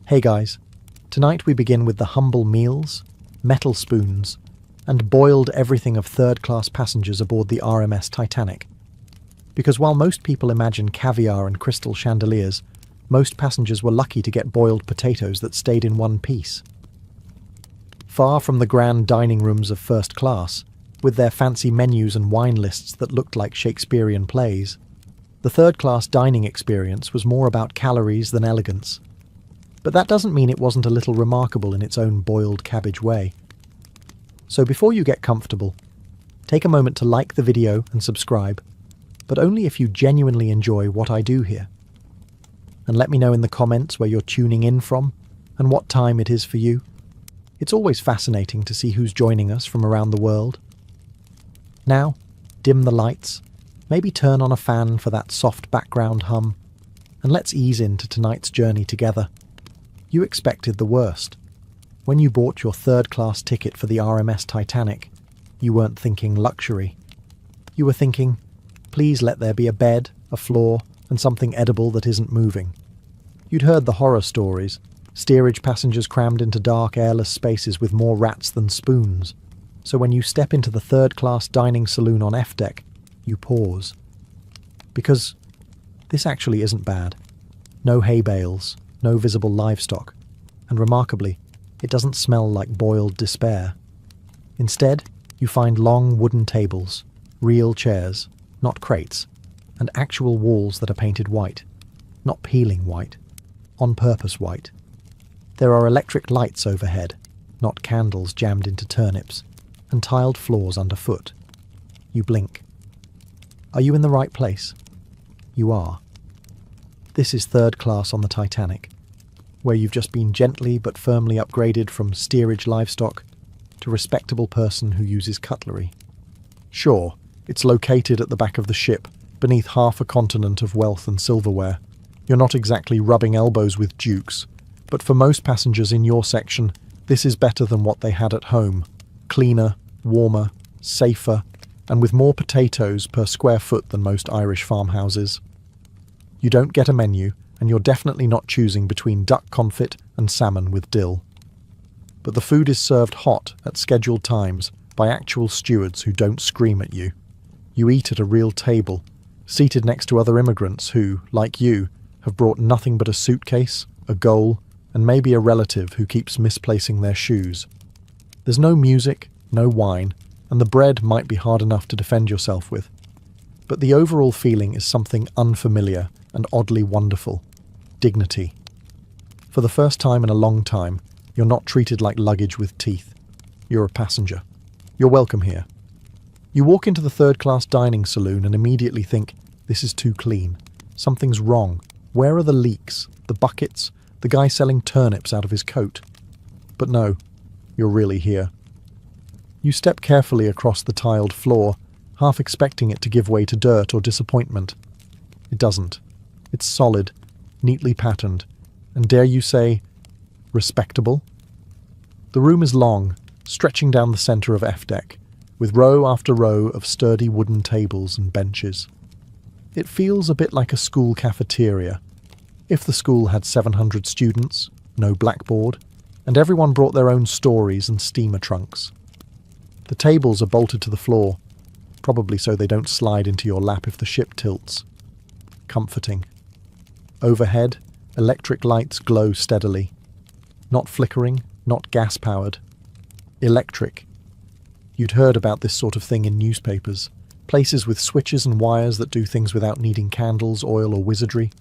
Hey guys, tonight we begin with the humble meals, metal spoons, and boiled everything of third-class passengers aboard the RMS Titanic. Because while most people imagine caviar and crystal chandeliers, most passengers were lucky to get boiled potatoes that stayed in one piece. Far from the grand dining rooms of first class, with their fancy menus and wine lists that looked like Shakespearean plays, the third-class dining experience was more about calories than elegance. But that doesn't mean it wasn't a little remarkable in its own boiled cabbage way. So before you get comfortable, take a moment to like the video and subscribe, but only if you genuinely enjoy what I do here. And let me know in the comments where you're tuning in from and what time it is for you. It's always fascinating to see who's joining us from around the world. Now, dim the lights, maybe turn on a fan for that soft background hum, and let's ease into tonight's journey together. You expected the worst. When you bought your third-class ticket for the RMS Titanic, you weren't thinking luxury. You were thinking, please let there be a bed, a floor, and something edible that isn't moving. You'd heard the horror stories, steerage passengers crammed into dark, airless spaces with more rats than spoons. So when you step into the third-class dining saloon on F deck, you pause. Because this actually isn't bad. No hay bales, no visible livestock, and remarkably, it doesn't smell like boiled despair. Instead, you find long wooden tables, real chairs, not crates, and actual walls that are painted white, not peeling white, on purpose white. There are electric lights overhead, not candles jammed into turnips, and tiled floors underfoot. You blink. Are you in the right place? You are. This is third class on the Titanic, where you've just been gently but firmly upgraded from steerage livestock to respectable person who uses cutlery. Sure, it's located at the back of the ship, beneath half a continent of wealth and silverware. You're not exactly rubbing elbows with dukes, but for most passengers in your section, this is better than what they had at home. Cleaner, warmer, safer, and with more potatoes per square foot than most Irish farmhouses. You don't get a menu, and you're definitely not choosing between duck confit and salmon with dill. But the food is served hot at scheduled times by actual stewards who don't scream at you. You eat at a real table, seated next to other immigrants who, like you, have brought nothing but a suitcase, a goal, and maybe a relative who keeps misplacing their shoes. There's no music, no wine, and the bread might be hard enough to defend yourself with. But the overall feeling is something unfamiliar and oddly wonderful. Dignity. For the first time in a long time, you're not treated like luggage with teeth. You're a passenger. You're welcome here. You walk into the third-class dining saloon and immediately think, this is too clean. Something's wrong. Where are the leaks, the buckets, the guy selling turnips out of his coat? But no, you're really here. You step carefully across the tiled floor, half expecting it to give way to dirt or disappointment. It doesn't. It's solid, neatly patterned, and dare you say, respectable? The room is long, stretching down the centre of F deck, with row after row of sturdy wooden tables and benches. It feels a bit like a school cafeteria, if the school had 700 students, no blackboard, and everyone brought their own stories and steamer trunks. The tables are bolted to the floor, probably so they don't slide into your lap if the ship tilts. Comforting. Overhead, electric lights glow steadily. Not flickering, not gas-powered. Electric. You'd heard about this sort of thing in newspapers. Places with switches and wires that do things without needing candles, oil, or wizardry.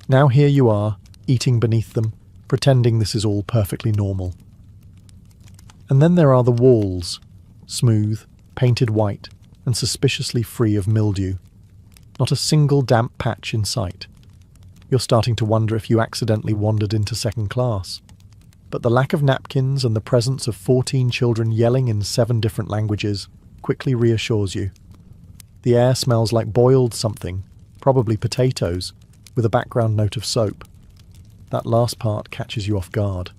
Now here you are, eating beneath them, pretending this is all perfectly normal. And then there are the walls. Smooth, painted white, and suspiciously free of mildew. Not a single damp patch in sight. You're starting to wonder if you accidentally wandered into second class. But the lack of napkins and the presence of 14 children yelling in 7 different languages quickly reassures you. The air smells like boiled something, probably potatoes, with a background note of soap. That last part catches you off guard.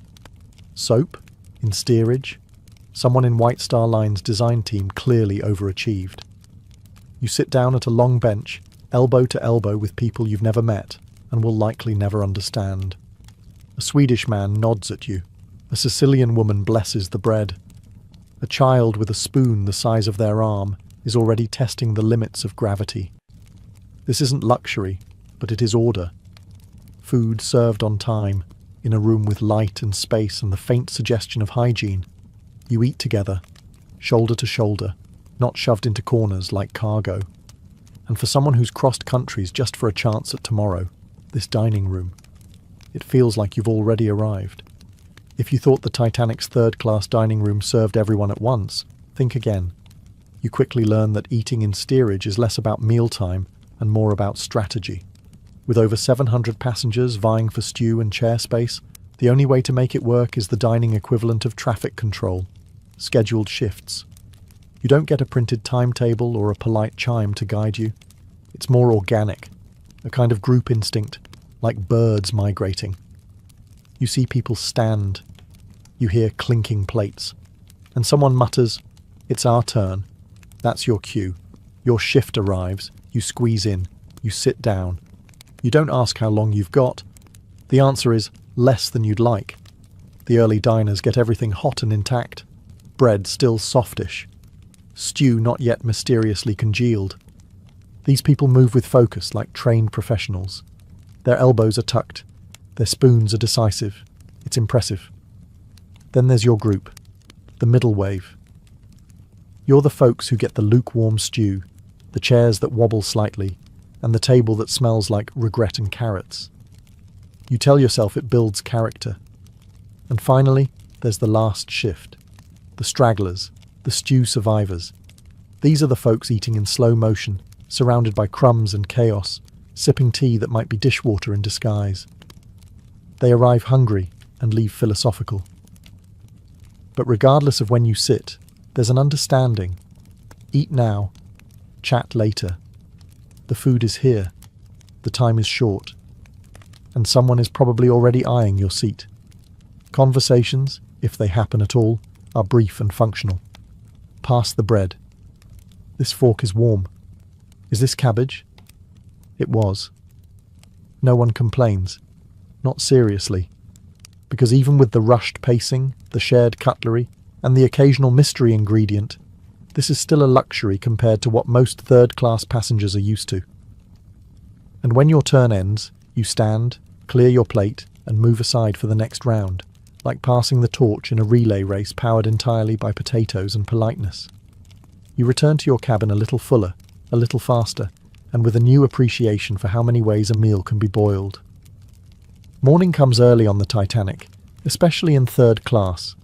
Soap? In steerage? Someone in White Star Line's design team clearly overachieved. You sit down at a long bench, elbow to elbow with people you've never met and will likely never understand. A Swedish man nods at you. A Sicilian woman blesses the bread. A child with a spoon the size of their arm is already testing the limits of gravity. This isn't luxury, but it is order. Food served on time, in a room with light and space and the faint suggestion of hygiene. You eat together, shoulder to shoulder, not shoved into corners like cargo. And for someone who's crossed countries just for a chance at tomorrow, this dining room, it feels like you've already arrived. If you thought the Titanic's third-class dining room served everyone at once, think again. You quickly learn that eating in steerage is less about mealtime and more about strategy. With over 700 passengers vying for stew and chair space, the only way to make it work is the dining equivalent of traffic control, scheduled shifts. You don't get a printed timetable or a polite chime to guide you. It's more organic, a kind of group instinct, like birds migrating. You see people stand. You hear clinking plates. And someone mutters, "It's our turn." That's your cue. Your shift arrives. You squeeze in. You sit down. You don't ask how long you've got. The answer is less than you'd like. The early diners get everything hot and intact. Bread still softish. Stew not yet mysteriously congealed. These people move with focus like trained professionals. Their elbows are tucked. Their spoons are decisive. It's impressive. Then there's your group, the middle wave. You're the folks who get the lukewarm stew, the chairs that wobble slightly, and the table that smells like regret and carrots. You tell yourself it builds character. And finally, there's the last shift. The stragglers, the stew survivors. These are the folks eating in slow motion, surrounded by crumbs and chaos, sipping tea that might be dishwater in disguise. They arrive hungry and leave philosophical. But regardless of when you sit, there's an understanding. Eat now, chat later. The food is here, the time is short, and someone is probably already eyeing your seat. Conversations, if they happen at all, are brief and functional. Pass the bread. This fork is warm. Is this cabbage? It was. No one complains. Not seriously. Because even with the rushed pacing, the shared cutlery, and the occasional mystery ingredient, this is still a luxury compared to what most third-class passengers are used to. And when your turn ends, you stand, clear your plate, and move aside for the next round, like passing the torch in a relay race powered entirely by potatoes and politeness. You return to your cabin a little fuller, a little faster, and with a new appreciation for how many ways a meal can be boiled. Morning comes early on the Titanic, especially in third class,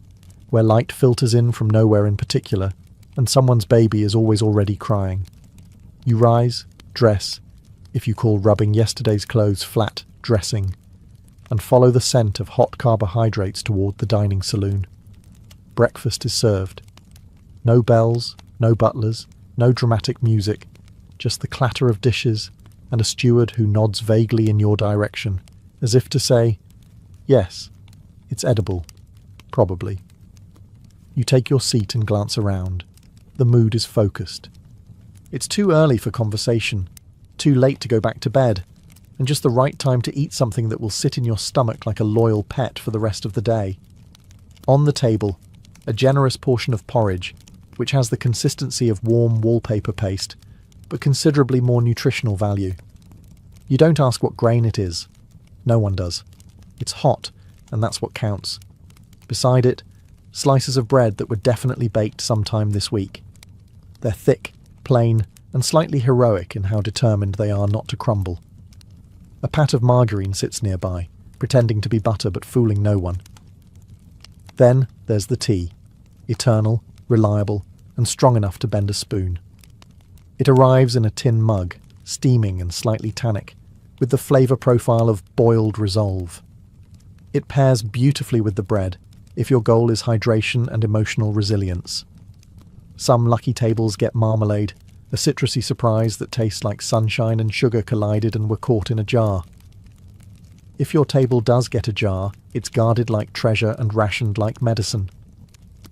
where light filters in from nowhere in particular, and someone's baby is always already crying. You rise, dress, if you call rubbing yesterday's clothes flat, dressing, and follow the scent of hot carbohydrates toward the dining saloon. Breakfast is served. No bells, no butlers, no dramatic music, just the clatter of dishes and a steward who nods vaguely in your direction, as if to say, yes, it's edible, probably. You take your seat and glance around. The mood is focused. It's too early for conversation, too late to go back to bed, and just the right time to eat something that will sit in your stomach like a loyal pet for the rest of the day. On the table, a generous portion of porridge, which has the consistency of warm wallpaper paste, but considerably more nutritional value. You don't ask what grain it is. No one does. It's hot, and that's what counts. Beside it, slices of bread that were definitely baked sometime this week. They're thick, plain, and slightly heroic in how determined they are not to crumble. A pat of margarine sits nearby, pretending to be butter but fooling no one. Then there's the tea, eternal, reliable, and strong enough to bend a spoon. It arrives in a tin mug, steaming and slightly tannic, with the flavour profile of boiled resolve. It pairs beautifully with the bread, if your goal is hydration and emotional resilience. Some lucky tables get marmalade, a citrusy surprise that tastes like sunshine and sugar collided and were caught in a jar. If your table does get a jar, it's guarded like treasure and rationed like medicine.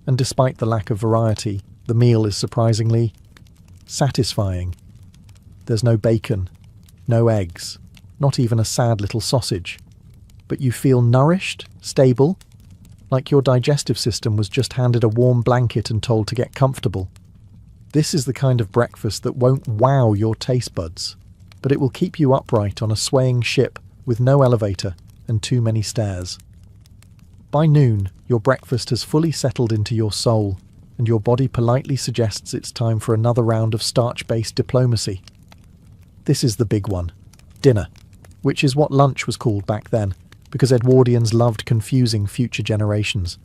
And despite the lack of variety, the meal is surprisingly satisfying. There's no bacon, no eggs, not even a sad little sausage. but you feel nourished, stable, like your digestive system was just handed a warm blanket and told to get comfortable. This is the kind of breakfast that won't wow your taste buds, but it will keep you upright on a swaying ship with no elevator and too many stairs. By noon, your breakfast has fully settled into your soul, and your body politely suggests it's time for another round of starch-based diplomacy. This is the big one, dinner, which is what lunch was called back then, because Edwardians loved confusing future generations.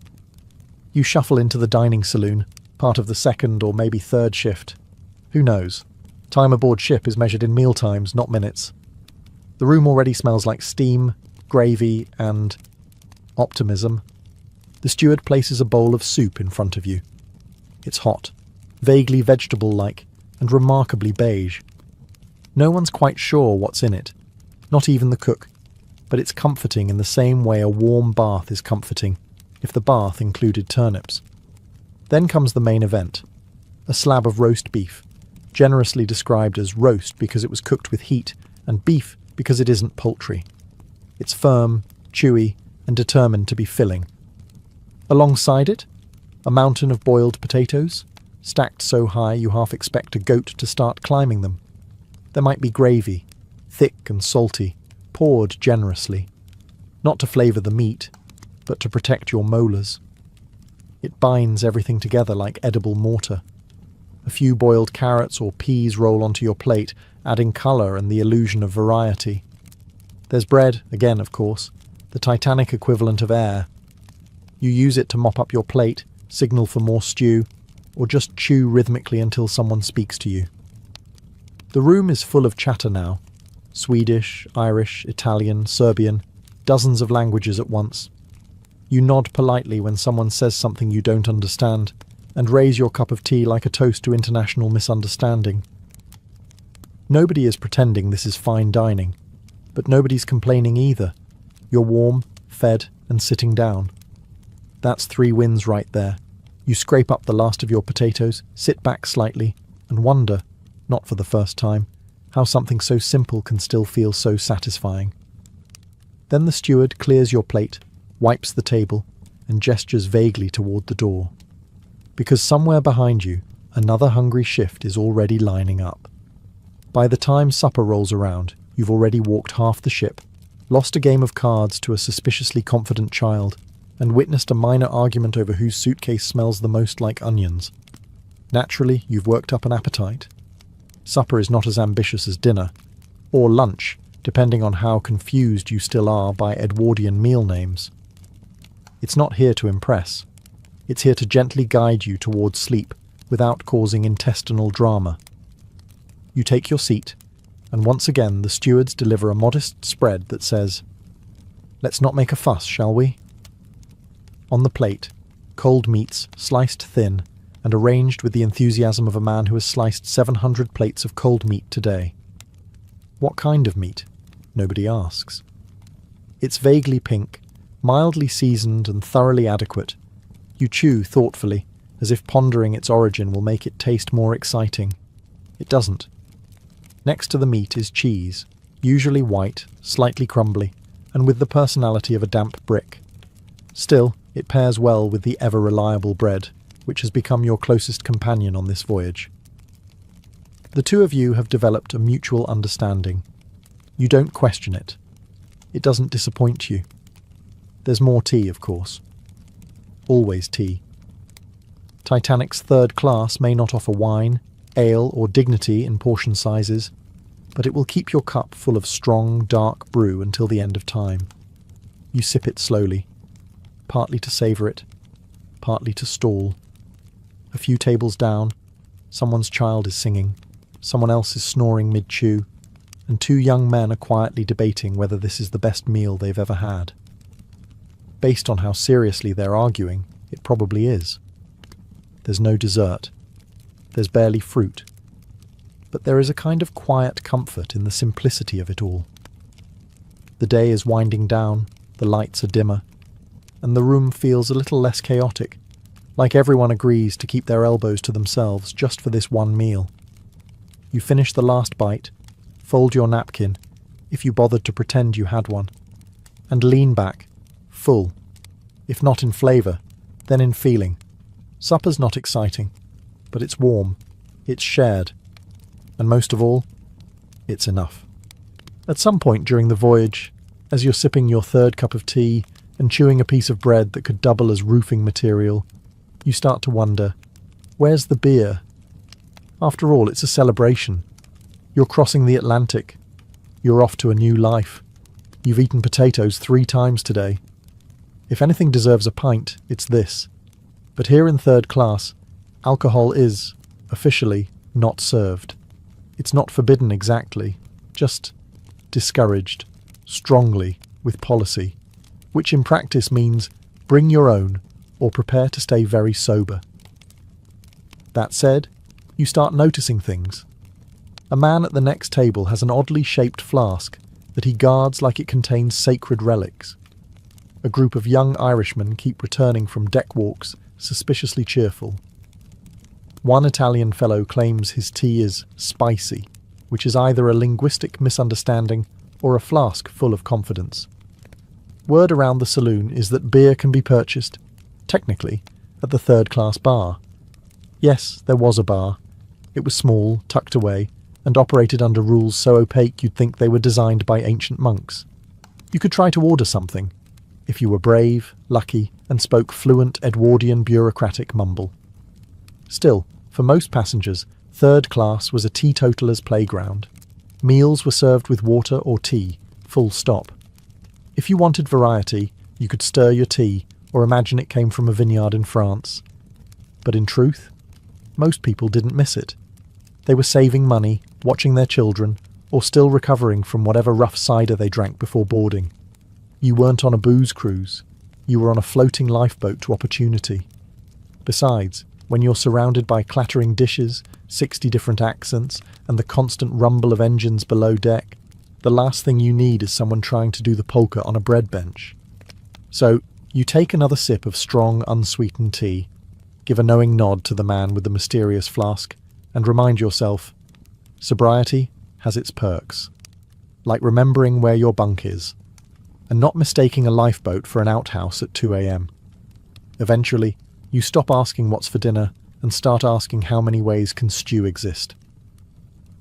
You shuffle into the dining saloon, part of the second or maybe third shift. Who knows? Time aboard ship is measured in meal times, not minutes. The room already smells like steam, gravy, and optimism. The steward places a bowl of soup in front of you. It's hot, vaguely vegetable-like, and remarkably beige. No one's quite sure what's in it, not even the cook, but it's comforting in the same way a warm bath is comforting, if the bath included turnips. Then comes the main event, a slab of roast beef, generously described as roast because it was cooked with heat, and beef because it isn't poultry. It's firm, chewy, and determined to be filling. Alongside it, a mountain of boiled potatoes, stacked so high you half expect a goat to start climbing them. There might be gravy, thick and salty, poured generously, not to flavour the meat, but to protect your molars. It binds everything together like edible mortar. A few boiled carrots or peas roll onto your plate, adding colour and the illusion of variety. There's bread, again of course, the Titanic equivalent of air. You use it to mop up your plate, signal for more stew, or just chew rhythmically until someone speaks to you. The room is full of chatter now. Swedish, Irish, Italian, Serbian, dozens of languages at once. You nod politely when someone says something you don't understand, and raise your cup of tea like a toast to international misunderstanding. Nobody is pretending this is fine dining, but nobody's complaining either. You're warm, fed, and sitting down. That's 3 wins right there. You scrape up the last of your potatoes, sit back slightly, and wonder, not for the first time, how something so simple can still feel so satisfying. Then the steward clears your plate, wipes the table, and gestures vaguely toward the door. Because somewhere behind you, another hungry shift is already lining up. By the time supper rolls around, you've already walked half the ship, lost a game of cards to a suspiciously confident child, and witnessed a minor argument over whose suitcase smells the most like onions. Naturally, you've worked up an appetite. Supper is not as ambitious as dinner, or lunch, depending on how confused you still are by Edwardian meal names. It's not here to impress. It's here to gently guide you towards sleep without causing intestinal drama. You take your seat, and once again the stewards deliver a modest spread that says, "Let's not make a fuss, shall we?" On the plate, cold meats, sliced thin, and arranged with the enthusiasm of a man who has sliced 700 plates of cold meat today. What kind of meat? Nobody asks. It's vaguely pink, mildly seasoned and thoroughly adequate. You chew thoughtfully, as if pondering its origin will make it taste more exciting. It doesn't. Next to the meat is cheese, usually white, slightly crumbly, and with the personality of a damp brick. Still, it pairs well with the ever-reliable bread, which has become your closest companion on this voyage. The two of you have developed a mutual understanding. You don't question it. It doesn't disappoint you. There's more tea, of course. Always tea. Titanic's third class may not offer wine, ale, or dignity in portion sizes, but it will keep your cup full of strong, dark brew until the end of time. You sip it slowly, partly to savour it, partly to stall. A few tables down, someone's child is singing, someone else is snoring mid-chew, and 2 young men are quietly debating whether this is the best meal they've ever had. Based on how seriously they're arguing, it probably is. There's no dessert. There's barely fruit. But there is a kind of quiet comfort in the simplicity of it all. The day is winding down, the lights are dimmer, and the room feels a little less chaotic, like everyone agrees to keep their elbows to themselves just for this one meal. You finish the last bite, fold your napkin, if you bothered to pretend you had one, and lean back, full. If not in flavour, then in feeling. Supper's not exciting, but it's warm, it's shared, and most of all, it's enough. At some point during the voyage, as you're sipping your third cup of tea and chewing a piece of bread that could double as roofing material, you start to wonder, where's the beer? After all, it's a celebration. You're crossing the Atlantic. You're off to a new life. You've eaten potatoes 3 times today. If anything deserves a pint, it's this. But here in third class, alcohol is, officially, not served. It's not forbidden exactly, just discouraged, strongly, with policy, which in practice means bring your own or prepare to stay very sober. That said, you start noticing things. A man at the next table has an oddly shaped flask that he guards like it contains sacred relics. A group of young Irishmen keep returning from deck walks, suspiciously cheerful. One Italian fellow claims his tea is spicy, which is either a linguistic misunderstanding or a flask full of confidence. Word around the saloon is that beer can be purchased, technically, at the third-class bar. Yes, there was a bar. It was small, tucked away, and operated under rules so opaque you'd think they were designed by ancient monks. You could try to order something, if you were brave, lucky, and spoke fluent Edwardian bureaucratic mumble. Still, for most passengers, third class was a teetotaler's playground. Meals were served with water or tea, full stop. If you wanted variety, you could stir your tea or imagine it came from a vineyard in France. But in truth, most people didn't miss it. They were saving money, watching their children, or still recovering from whatever rough cider they drank before boarding. You weren't on a booze cruise. You were on a floating lifeboat to opportunity. Besides, when you're surrounded by clattering dishes, 60 different accents, and the constant rumble of engines below deck, the last thing you need is someone trying to do the polka on a bread bench. So, you take another sip of strong, unsweetened tea, give a knowing nod to the man with the mysterious flask, and remind yourself, sobriety has its perks. Like remembering where your bunk is, and not mistaking a lifeboat for an outhouse at 2 a.m. Eventually, you stop asking what's for dinner and start asking how many ways can stew exist.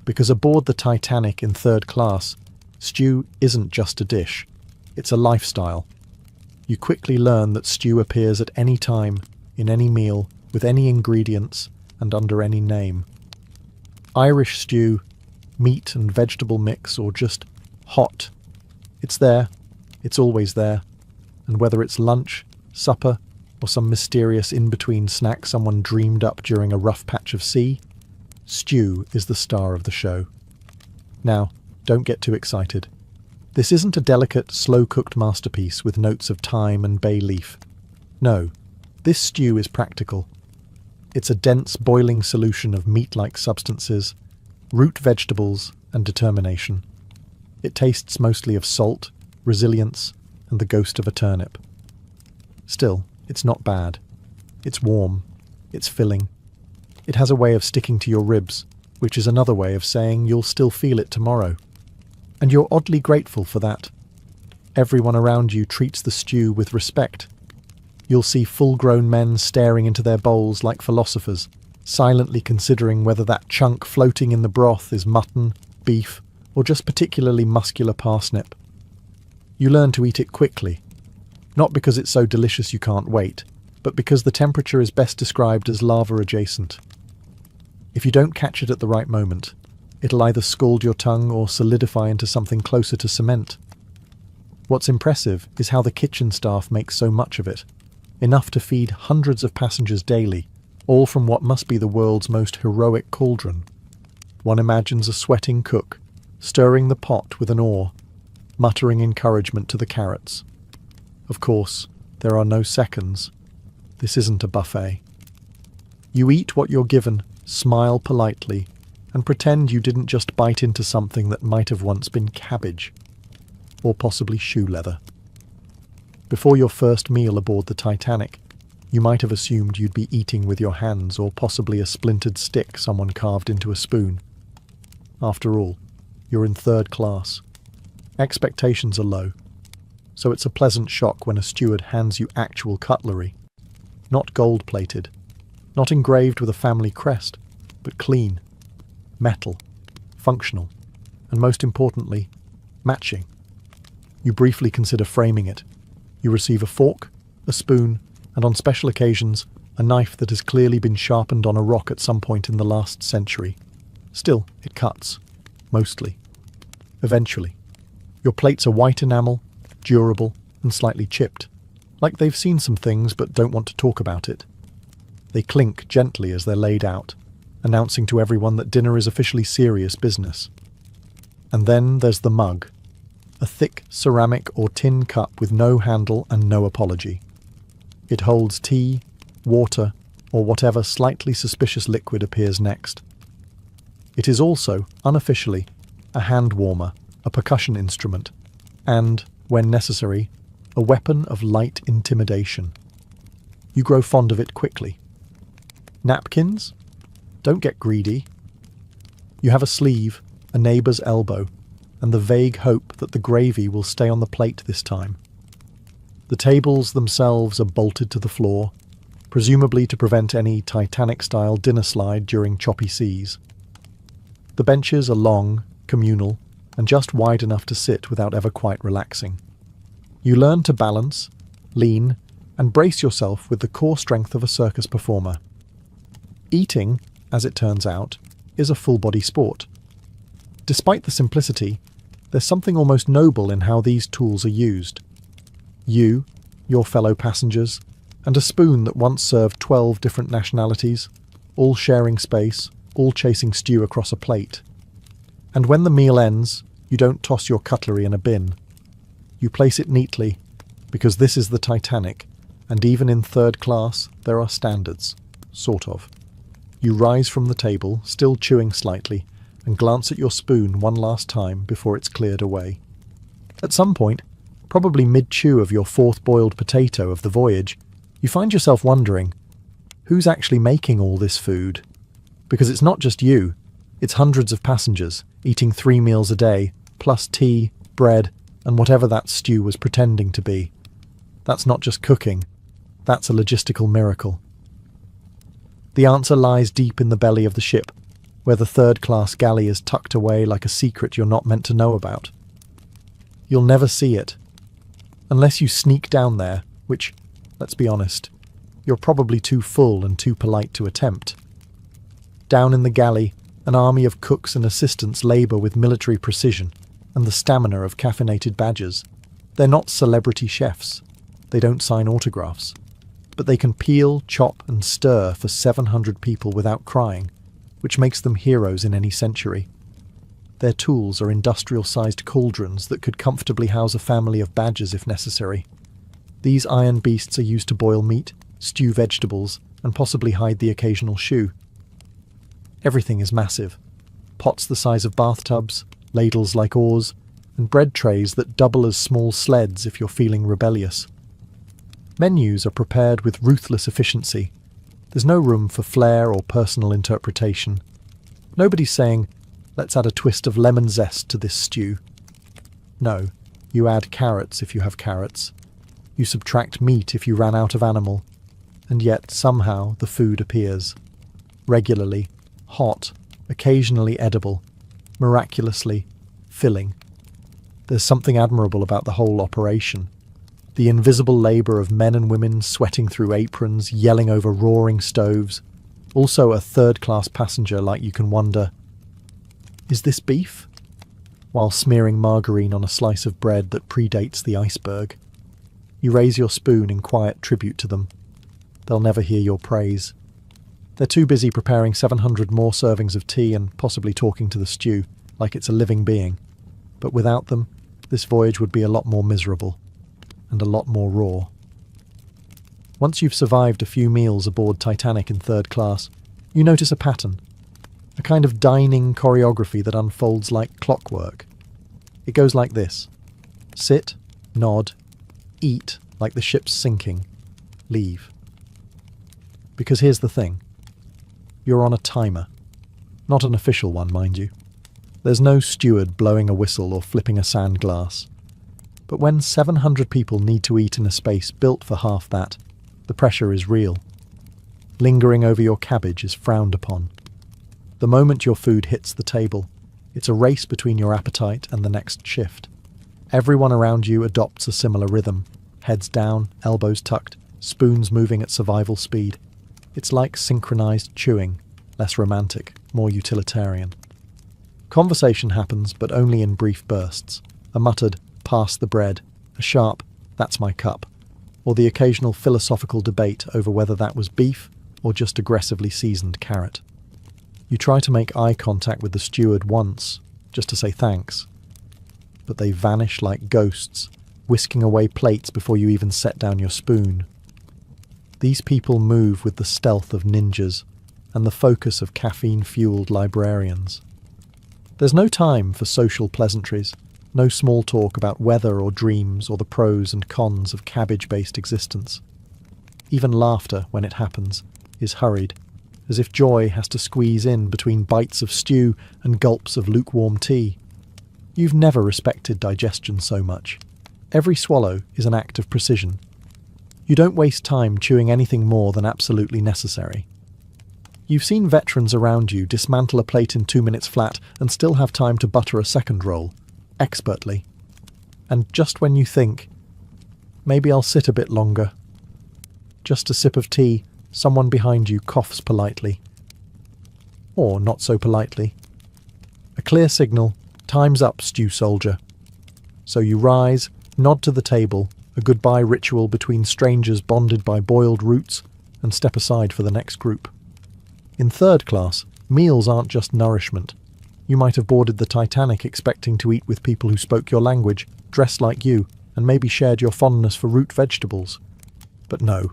Because aboard the Titanic in third class, stew isn't just a dish, it's a lifestyle. You quickly learn that stew appears at any time, in any meal, with any ingredients, and under any name. Irish stew, meat and vegetable mix, or just hot. It's there, it's always there, and whether it's lunch, supper, or some mysterious in-between snack someone dreamed up during a rough patch of sea, stew is the star of the show. Now, don't get too excited. This isn't a delicate, slow-cooked masterpiece with notes of thyme and bay leaf. No, this stew is practical. It's a dense, boiling solution of meat-like substances, root vegetables, and determination. It tastes mostly of salt, resilience, and the ghost of a turnip. Still, it's not bad. It's warm. It's filling. It has a way of sticking to your ribs, which is another way of saying you'll still feel it tomorrow. And you're oddly grateful for that. Everyone around you treats the stew with respect. You'll see full-grown men staring into their bowls like philosophers, silently considering whether that chunk floating in the broth is mutton, beef, or just particularly muscular parsnip. You learn to eat it quickly, not because it's so delicious you can't wait, but because the temperature is best described as lava-adjacent. If you don't catch it at the right moment, it'll either scald your tongue or solidify into something closer to cement. What's impressive is how the kitchen staff makes so much of it, enough to feed hundreds of passengers daily, all from what must be the world's most heroic cauldron. One imagines a sweating cook, stirring the pot with an oar, muttering encouragement to the carrots. Of course, there are no seconds. This isn't a buffet. You eat what you're given, smile politely, and pretend you didn't just bite into something that might have once been cabbage, or possibly shoe leather. Before your first meal aboard the Titanic, you might have assumed you'd be eating with your hands or possibly a splintered stick someone carved into a spoon. After all, you're in third class. Expectations are low. so it's a pleasant shock when a steward hands you actual cutlery. Not gold-plated, not engraved with a family crest, but clean, metal, functional, and most importantly, matching. You briefly consider framing it. You receive a fork, a spoon, and on special occasions, a knife that has clearly been sharpened on a rock at some point in the last century. Still, it cuts. Mostly. Eventually. Your plates are white enamel, durable, and slightly chipped. Like they've seen some things but don't want to talk about it. They clink gently as they're laid out, announcing to everyone that dinner is officially serious business. And then there's the mug. A thick ceramic or tin cup with no handle and no apology. It holds tea, water, or whatever slightly suspicious liquid appears next. It is also, unofficially, a hand warmer, a percussion instrument, and, when necessary, a weapon of light intimidation. You grow fond of it quickly. Napkins? Don't get greedy. You have a sleeve, a neighbour's elbow, and the vague hope that the gravy will stay on the plate this time. The tables themselves are bolted to the floor, presumably to prevent any Titanic-style dinner slide during choppy seas. The benches are long, communal, and just wide enough to sit without ever quite relaxing. You learn to balance, lean, and brace yourself with the core strength of a circus performer. Eating, as it turns out, is a full-body sport. Despite the simplicity, there's something almost noble in how these tools are used. You, your fellow passengers, and a spoon that once served 12 different nationalities, all sharing space, all chasing stew across a plate. And when the meal ends, you don't toss your cutlery in a bin. You place it neatly, because this is the Titanic, and even in third class, there are standards. Sort of. You rise from the table, still chewing slightly, and glance at your spoon one last time before it's cleared away. At some point, probably mid-chew of your fourth boiled potato of the voyage, you find yourself wondering, who's actually making all this food? Because it's not just you, it's hundreds of passengers, eating 3 meals a day, plus tea, bread, and whatever that stew was pretending to be. That's not just cooking, that's a logistical miracle. The answer lies deep in the belly of the ship, where the third-class galley is tucked away like a secret you're not meant to know about. You'll never see it, unless you sneak down there, which, let's be honest, you're probably too full and too polite to attempt. Down in the galley, an army of cooks and assistants labour with military precision and the stamina of caffeinated badgers. They're not celebrity chefs. They don't sign autographs. But they can peel, chop and stir for 700 people without crying, which makes them heroes in any century. Their tools are industrial-sized cauldrons that could comfortably house a family of badgers if necessary. These iron beasts are used to boil meat, stew vegetables, and possibly hide the occasional shoe. Everything is massive. Pots the size of bathtubs, ladles like oars, and bread trays that double as small sleds if you're feeling rebellious. Menus are prepared with ruthless efficiency. There's no room for flair or personal interpretation. Nobody's saying, let's add a twist of lemon zest to this stew. No, you add carrots if you have carrots. You subtract meat if you ran out of animal. And yet, somehow, the food appears. Regularly, hot, occasionally edible, miraculously filling. There's something admirable about the whole operation. The invisible labour of men and women sweating through aprons, yelling over roaring stoves. Also a third-class passenger like you can wonder, is this beef? While smearing margarine on a slice of bread that predates the iceberg. You raise your spoon in quiet tribute to them. They'll never hear your praise. They're too busy preparing 700 more servings of tea and possibly talking to the stew, like it's a living being. But without them, this voyage would be a lot more miserable. And a lot more raw. Once you've survived a few meals aboard Titanic in third class, you notice a pattern. A kind of dining choreography that unfolds like clockwork. It goes like this. Sit, nod, eat like the ship's sinking, leave. Because here's the thing. You're on a timer. Not an official one, mind you. There's no steward blowing a whistle or flipping a sand glass. But when 700 people need to eat in a space built for half that, the pressure is real. Lingering over your cabbage is frowned upon. The moment your food hits the table, it's a race between your appetite and the next shift. Everyone around you adopts a similar rhythm. Heads down, elbows tucked, spoons moving at survival speed. It's like synchronized chewing, less romantic, more utilitarian. Conversation happens, but only in brief bursts. A muttered, "Pass the bread," a sharp, "That's my cup," or the occasional philosophical debate over whether that was beef or just aggressively seasoned carrot. You try to make eye contact with the steward once, just to say thanks, but they vanish like ghosts, whisking away plates before you even set down your spoon. These people move with the stealth of ninjas and the focus of caffeine-fueled librarians. There's no time for social pleasantries, no small talk about weather or dreams or the pros and cons of cabbage-based existence. Even laughter, when it happens, is hurried, as if joy has to squeeze in between bites of stew and gulps of lukewarm tea. You've never respected digestion so much. Every swallow is an act of precision. You don't waste time chewing anything more than absolutely necessary. You've seen veterans around you dismantle a plate in 2 minutes flat and still have time to butter a second roll, expertly. And just when you think, maybe I'll sit a bit longer, just a sip of tea, someone behind you coughs politely. Or not so politely. A clear signal, time's up, stew soldier. So you rise, nod to the table, a goodbye ritual between strangers bonded by boiled roots, and step aside for the next group. In third class, meals aren't just nourishment. You might have boarded the Titanic expecting to eat with people who spoke your language, dressed like you, and maybe shared your fondness for root vegetables. But no.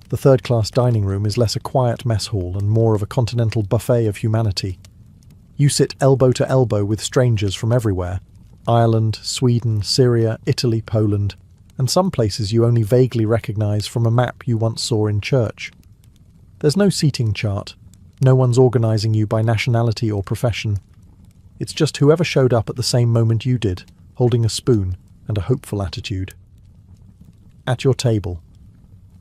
The third-class dining room is less a quiet mess hall and more of a continental buffet of humanity. You sit elbow to elbow with strangers from everywhere: Ireland, Sweden, Syria, Italy, Poland, and some places you only vaguely recognise from a map you once saw in church. There's no seating chart. No one's organising you by nationality or profession. It's just whoever showed up at the same moment you did, holding a spoon and a hopeful attitude. At your table,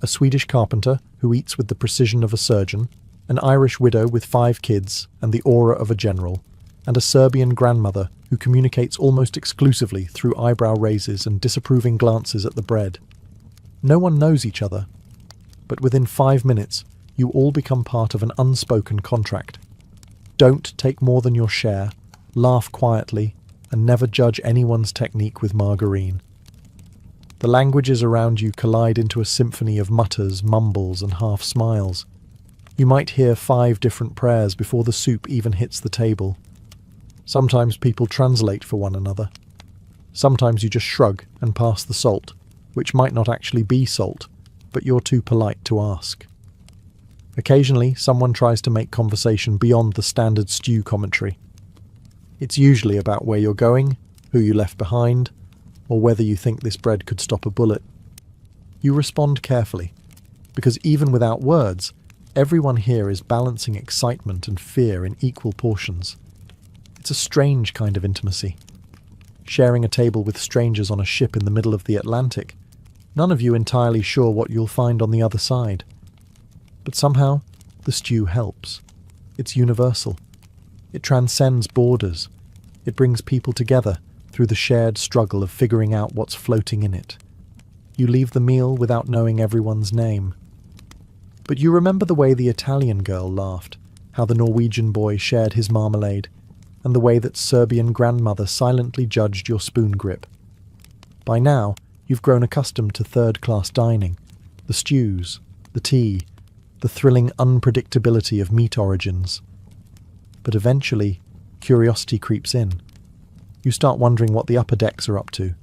a Swedish carpenter who eats with the precision of a surgeon, an Irish widow with 5 kids and the aura of a general, and a Serbian grandmother who communicates almost exclusively through eyebrow raises and disapproving glances at the bread. No one knows each other, but within 5 minutes, you all become part of an unspoken contract. Don't take more than your share, laugh quietly, and never judge anyone's technique with margarine. The languages around you collide into a symphony of mutters, mumbles, and half-smiles. You might hear 5 different prayers before the soup even hits the table. Sometimes people translate for one another. Sometimes you just shrug and pass the salt, which might not actually be salt, but you're too polite to ask. Occasionally, someone tries to make conversation beyond the standard stew commentary. It's usually about where you're going, who you left behind, or whether you think this bread could stop a bullet. You respond carefully, because even without words, everyone here is balancing excitement and fear in equal portions. It's a strange kind of intimacy. Sharing a table with strangers on a ship in the middle of the Atlantic, none of you entirely sure what you'll find on the other side. But somehow, the stew helps. It's universal. It transcends borders. It brings people together through the shared struggle of figuring out what's floating in it. You leave the meal without knowing everyone's name. But you remember the way the Italian girl laughed, how the Norwegian boy shared his marmalade, and the way that Serbian grandmother silently judged your spoon grip. By now, you've grown accustomed to third-class dining, the stews, the tea, the thrilling unpredictability of meat origins. But eventually, curiosity creeps in. You start wondering what the upper decks are up to.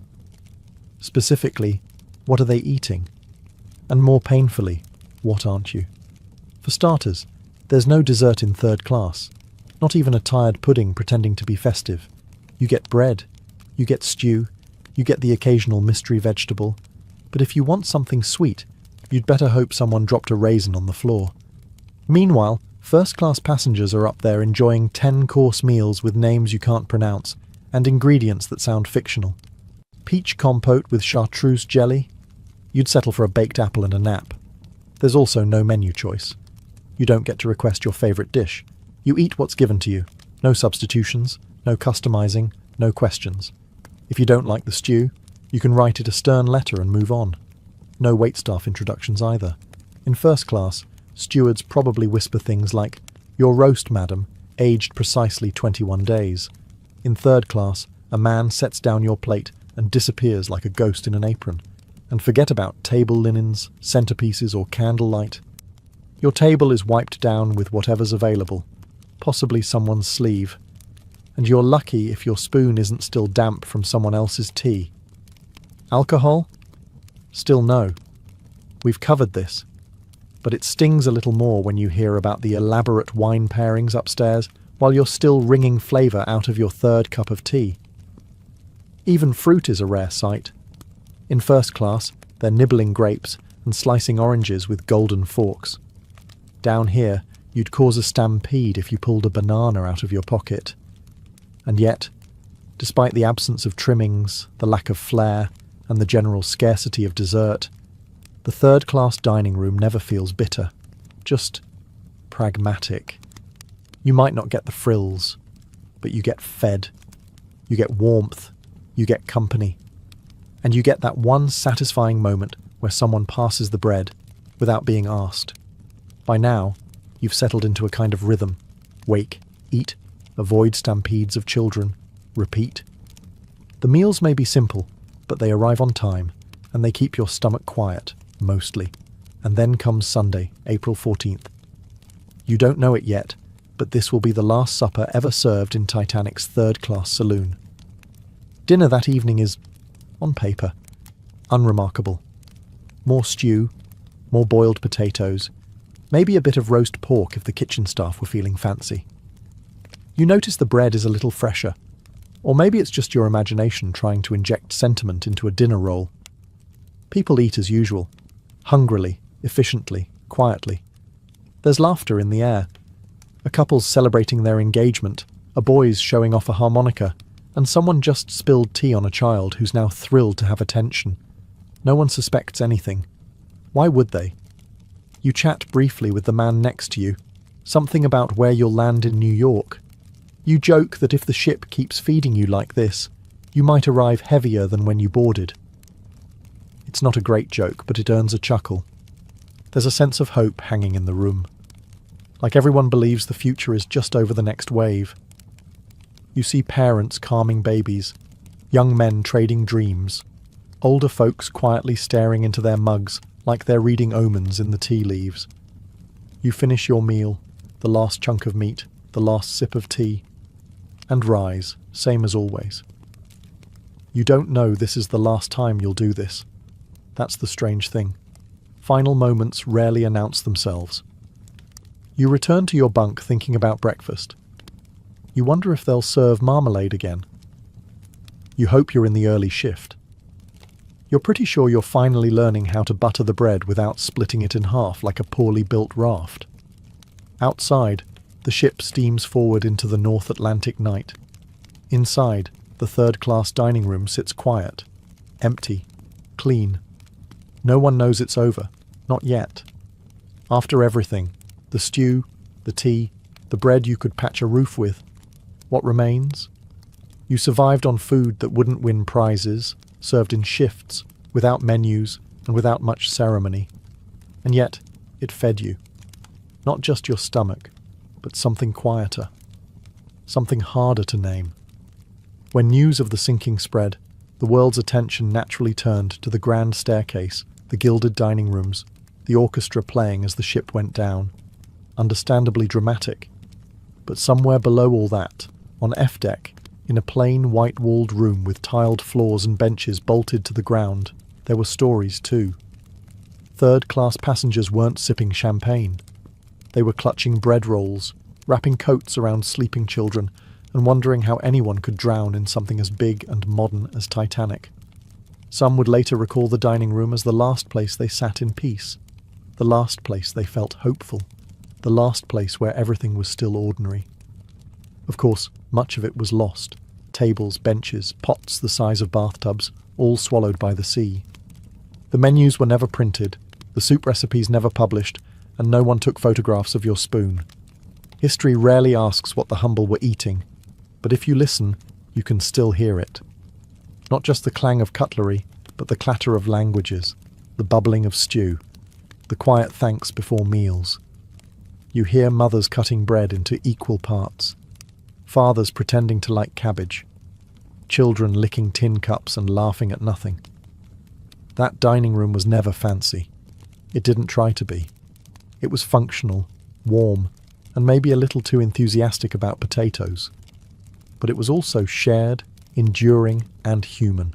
Specifically, what are they eating? And more painfully, what aren't you? For starters, there's no dessert in third class, not even a tired pudding pretending to be festive. You get bread, you get stew, you get the occasional mystery vegetable, but if you want something sweet, you'd better hope someone dropped a raisin on the floor. Meanwhile, first-class passengers are up there enjoying 10-course meals with names you can't pronounce, and ingredients that sound fictional. Peach compote with chartreuse jelly? You'd settle for a baked apple and a nap. There's also no menu choice. You don't get to request your favourite dish. You eat what's given to you. No substitutions, no customizing, no questions. If you don't like the stew, you can write it a stern letter and move on. No waitstaff introductions either. In first class, stewards probably whisper things like, "Your roast, madam, aged precisely 21 days." In third class, a man sets down your plate and disappears like a ghost in an apron. And forget about table linens, centerpieces, or candlelight. Your table is wiped down with whatever's available, possibly someone's sleeve. And you're lucky if your spoon isn't still damp from someone else's tea. Alcohol? Still no. We've covered this. But it stings a little more when you hear about the elaborate wine pairings upstairs while you're still wringing flavour out of your third cup of tea. Even fruit is a rare sight. In first class, they're nibbling grapes and slicing oranges with golden forks. Down here, you'd cause a stampede if you pulled a banana out of your pocket. And yet, despite the absence of trimmings, the lack of flair, and the general scarcity of dessert, the third-class dining room never feels bitter, just pragmatic. You might not get the frills, but you get fed, you get warmth, you get company, and you get that one satisfying moment where someone passes the bread without being asked. By now, you've settled into a kind of rhythm. Wake, eat, avoid stampedes of children, repeat. The meals may be simple, but they arrive on time, and they keep your stomach quiet, mostly. And then comes Sunday, April 14th. You don't know it yet, but this will be the last supper ever served in Titanic's third-class saloon. Dinner that evening is, on paper, unremarkable. More stew, more boiled potatoes, maybe a bit of roast pork if the kitchen staff were feeling fancy. You notice the bread is a little fresher, or maybe it's just your imagination trying to inject sentiment into a dinner roll. People eat as usual, hungrily, efficiently, quietly. There's laughter in the air. A couple's celebrating their engagement, a boy's showing off a harmonica, and someone just spilled tea on a child who's now thrilled to have attention. No one suspects anything. Why would they? You chat briefly with the man next to you, something about where you'll land in New York. You joke that if the ship keeps feeding you like this, you might arrive heavier than when you boarded. It's not a great joke, but it earns a chuckle. There's a sense of hope hanging in the room. Like everyone believes the future is just over the next wave. You see parents calming babies, young men trading dreams, older folks quietly staring into their mugs like they're reading omens in the tea leaves. You finish your meal, the last chunk of meat, the last sip of tea, and rise, same as always. You don't know this is the last time you'll do this. That's the strange thing. Final moments rarely announce themselves. You return to your bunk thinking about breakfast. You wonder if they'll serve marmalade again. You hope you're in the early shift. You're pretty sure you're finally learning how to butter the bread without splitting it in half like a poorly built raft. Outside, the ship steams forward into the North Atlantic night. Inside, the third-class dining room sits quiet, empty, clean. No one knows it's over, not yet. After everything, the stew, the tea, the bread you could patch a roof with, what remains? You survived on food that wouldn't win prizes, served in shifts, without menus, and without much ceremony. And yet, it fed you. Not just your stomach, but something quieter. Something harder to name. When news of the sinking spread, the world's attention naturally turned to the grand staircase, the gilded dining rooms, the orchestra playing as the ship went down. Understandably dramatic. But somewhere below all that, on F deck, in a plain white-walled room with tiled floors and benches bolted to the ground, there were stories too. Third-class passengers weren't sipping champagne. They were clutching bread rolls, wrapping coats around sleeping children, and wondering how anyone could drown in something as big and modern as Titanic. Some would later recall the dining room as the last place they sat in peace, the last place they felt hopeful, the last place where everything was still ordinary. Of course, much of it was lost, tables, benches, pots the size of bathtubs, all swallowed by the sea. The menus were never printed, the soup recipes never published, and no one took photographs of your spoon. History rarely asks what the humble were eating, but if you listen, you can still hear it. Not just the clang of cutlery, but the clatter of languages, the bubbling of stew, the quiet thanks before meals. You hear mothers cutting bread into equal parts, fathers pretending to like cabbage, children licking tin cups and laughing at nothing. That dining room was never fancy. It didn't try to be. It was functional, warm, and maybe a little too enthusiastic about potatoes. But it was also shared, enduring, and human.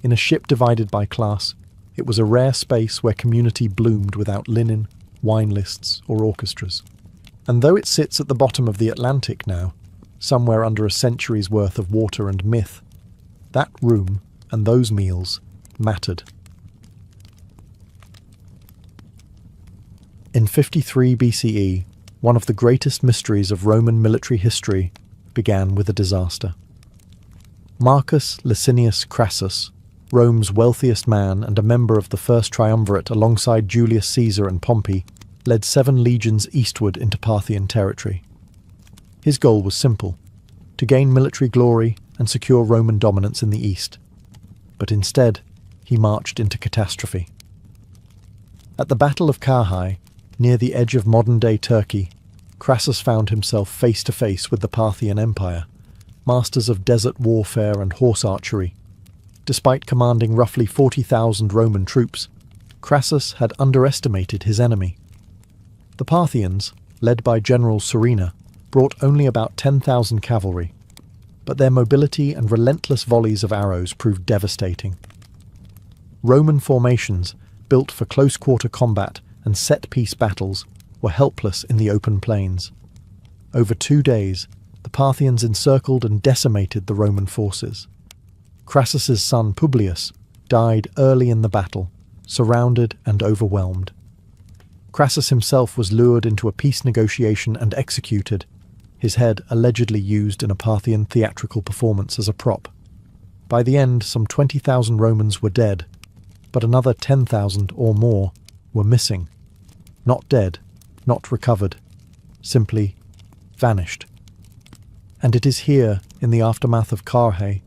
In a ship divided by class, it was a rare space where community bloomed without linen, wine lists, or orchestras. And though it sits at the bottom of the Atlantic now, somewhere under a century's worth of water and myth, that room and those meals mattered. In 53 BCE, one of the greatest mysteries of Roman military history began with a disaster. Marcus Licinius Crassus, Rome's wealthiest man and a member of the first triumvirate alongside Julius Caesar and Pompey, led 7 legions eastward into Parthian territory. His goal was simple: to gain military glory and secure Roman dominance in the east. But instead, he marched into catastrophe. At the Battle of Carrhae, near the edge of modern-day Turkey, Crassus found himself face to face with the Parthian Empire, masters of desert warfare and horse archery. Despite commanding roughly 40,000 Roman troops, Crassus had underestimated his enemy. The Parthians, led by General Serene, brought only about 10,000 cavalry, but their mobility and relentless volleys of arrows proved devastating. Roman formations, built for close-quarter combat and set-piece battles, were helpless in the open plains. Over 2 days, the Parthians encircled and decimated the Roman forces. Crassus's son Publius died early in the battle, surrounded and overwhelmed. Crassus himself was lured into a peace negotiation and executed, his head allegedly used in a Parthian theatrical performance as a prop. By the end, some 20,000 Romans were dead, but another 10,000 or more were missing. Not dead, not recovered, simply vanished. And it is here, in the aftermath of Carrhae,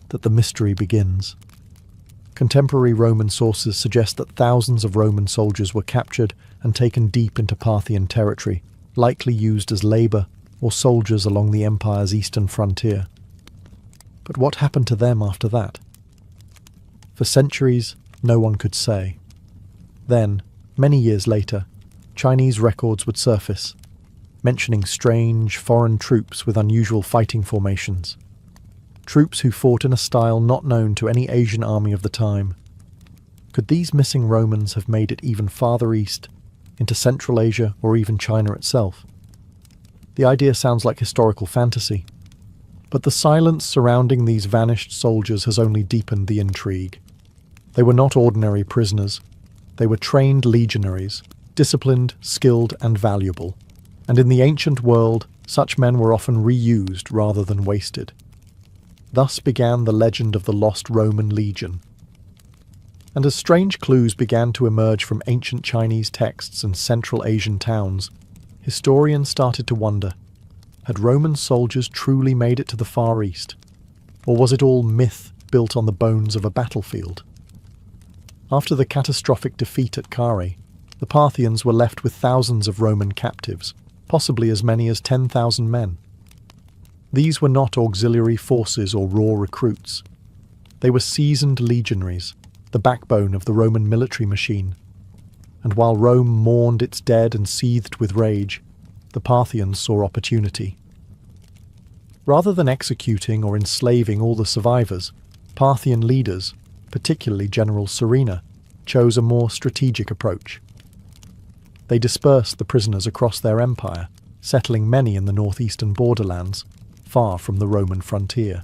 that the mystery begins. Contemporary Roman sources suggest that thousands of Roman soldiers were captured and taken deep into Parthian territory, likely used as labour or soldiers along the empire's eastern frontier. But what happened to them after that? For centuries, no one could say. Then, many years later, Chinese records would surface, mentioning strange, foreign troops with unusual fighting formations. Troops who fought in a style not known to any Asian army of the time. Could these missing Romans have made it even farther east, into Central Asia or even China itself? The idea sounds like historical fantasy, but the silence surrounding these vanished soldiers has only deepened the intrigue. They were not ordinary prisoners. They were trained legionaries, disciplined, skilled, and valuable. And in the ancient world, such men were often reused rather than wasted. Thus began the legend of the lost Roman legion. And as strange clues began to emerge from ancient Chinese texts and Central Asian towns, historians started to wonder, had Roman soldiers truly made it to the Far East? Or was it all myth built on the bones of a battlefield? After the catastrophic defeat at Carrhae, the Parthians were left with thousands of Roman captives, possibly as many as 10,000 men. These were not auxiliary forces or raw recruits. They were seasoned legionaries, the backbone of the Roman military machine. And while Rome mourned its dead and seethed with rage, the Parthians saw opportunity. Rather than executing or enslaving all the survivors, Parthian leaders, particularly General Serene, chose a more strategic approach. They dispersed the prisoners across their empire, settling many in the northeastern borderlands, far from the Roman frontier.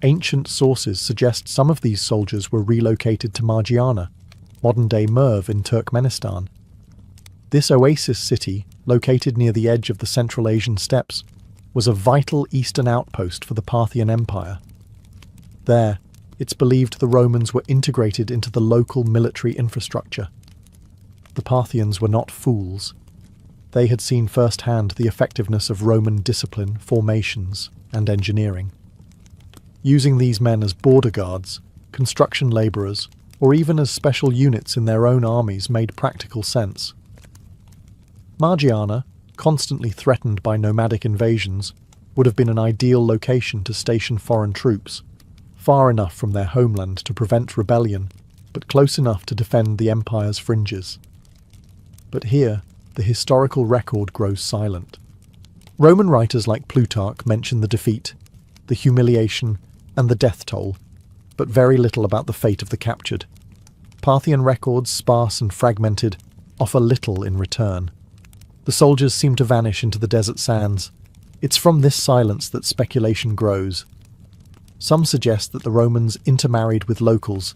Ancient sources suggest some of these soldiers were relocated to Margiana, modern-day Merv in Turkmenistan. This oasis city, located near the edge of the Central Asian steppes, was a vital eastern outpost for the Parthian Empire. There, it's believed the Romans were integrated into the local military infrastructure. The Parthians were not fools. They had seen firsthand the effectiveness of Roman discipline, formations, and engineering. Using these men as border guards, construction labourers, or even as special units in their own armies made practical sense. Margiana, constantly threatened by nomadic invasions, would have been an ideal location to station foreign troops, far enough from their homeland to prevent rebellion, but close enough to defend the empire's fringes. But here, the historical record grows silent. Roman writers like Plutarch mention the defeat, the humiliation, and the death toll, but very little about the fate of the captured. Parthian records, sparse and fragmented, offer little in return. The soldiers seem to vanish into the desert sands. It's from this silence that speculation grows. Some suggest that the Romans intermarried with locals,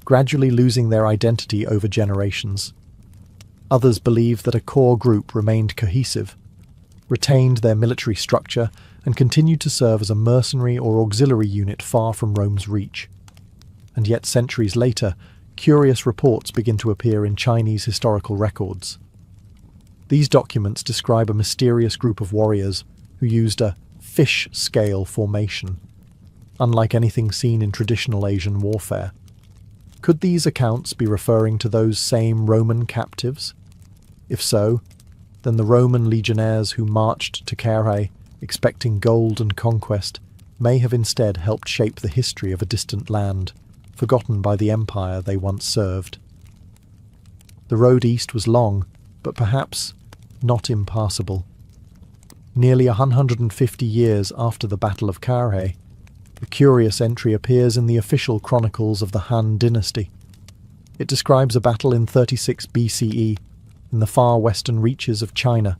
gradually losing their identity over generations. Others believe that a core group remained cohesive, retained their military structure, and continued to serve as a mercenary or auxiliary unit far from Rome's reach. And yet centuries later, curious reports begin to appear in Chinese historical records. These documents describe a mysterious group of warriors who used a fish-scale formation, unlike anything seen in traditional Asian warfare. Could these accounts be referring to those same Roman captives? If so, then the Roman legionnaires who marched to Carrhae, expecting gold and conquest, may have instead helped shape the history of a distant land, forgotten by the empire they once served. The road east was long, but perhaps not impassable. Nearly 150 years after the Battle of Carrhae, a curious entry appears in the official chronicles of the Han dynasty. It describes a battle in 36 BCE in the far western reaches of China,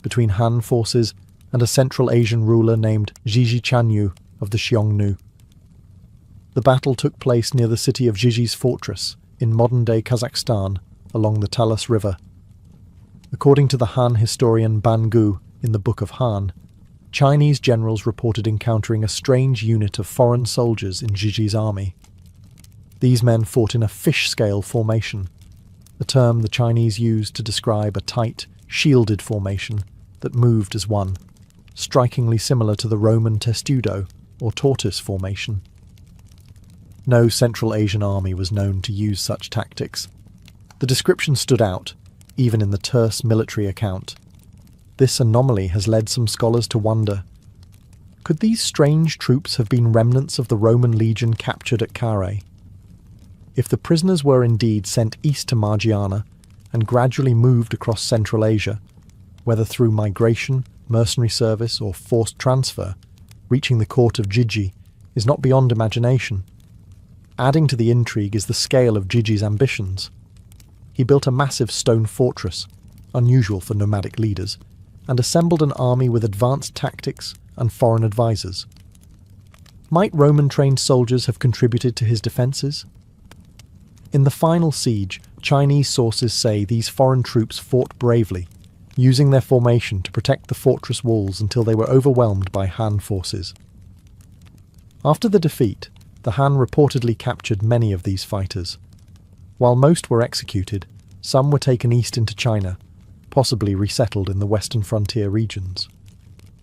between Han forces and a Central Asian ruler named Zhiji Chanyu of the Xiongnu. The battle took place near the city of Zhiji's fortress in modern-day Kazakhstan along the Talas River. According to the Han historian Bangu in the Book of Han, Chinese generals reported encountering a strange unit of foreign soldiers in Zhiji's army. These men fought in a fish-scale formation, a term the Chinese used to describe a tight, shielded formation that moved as one, strikingly similar to the Roman testudo or tortoise formation. No Central Asian army was known to use such tactics. The description stood out, even in the terse military account. This anomaly has led some scholars to wonder, could these strange troops have been remnants of the Roman legion captured at Carrhae? If the prisoners were indeed sent east to Margiana and gradually moved across Central Asia, whether through migration, mercenary service, or forced transfer, reaching the court of Zhiji is not beyond imagination. Adding to the intrigue is the scale of Zhiji's ambitions. He built a massive stone fortress, unusual for nomadic leaders, and assembled an army with advanced tactics and foreign advisors. Might Roman-trained soldiers have contributed to his defences? In the final siege, Chinese sources say these foreign troops fought bravely, using their formation to protect the fortress walls until they were overwhelmed by Han forces. After the defeat, the Han reportedly captured many of these fighters. While most were executed, some were taken east into China, possibly resettled in the western frontier regions.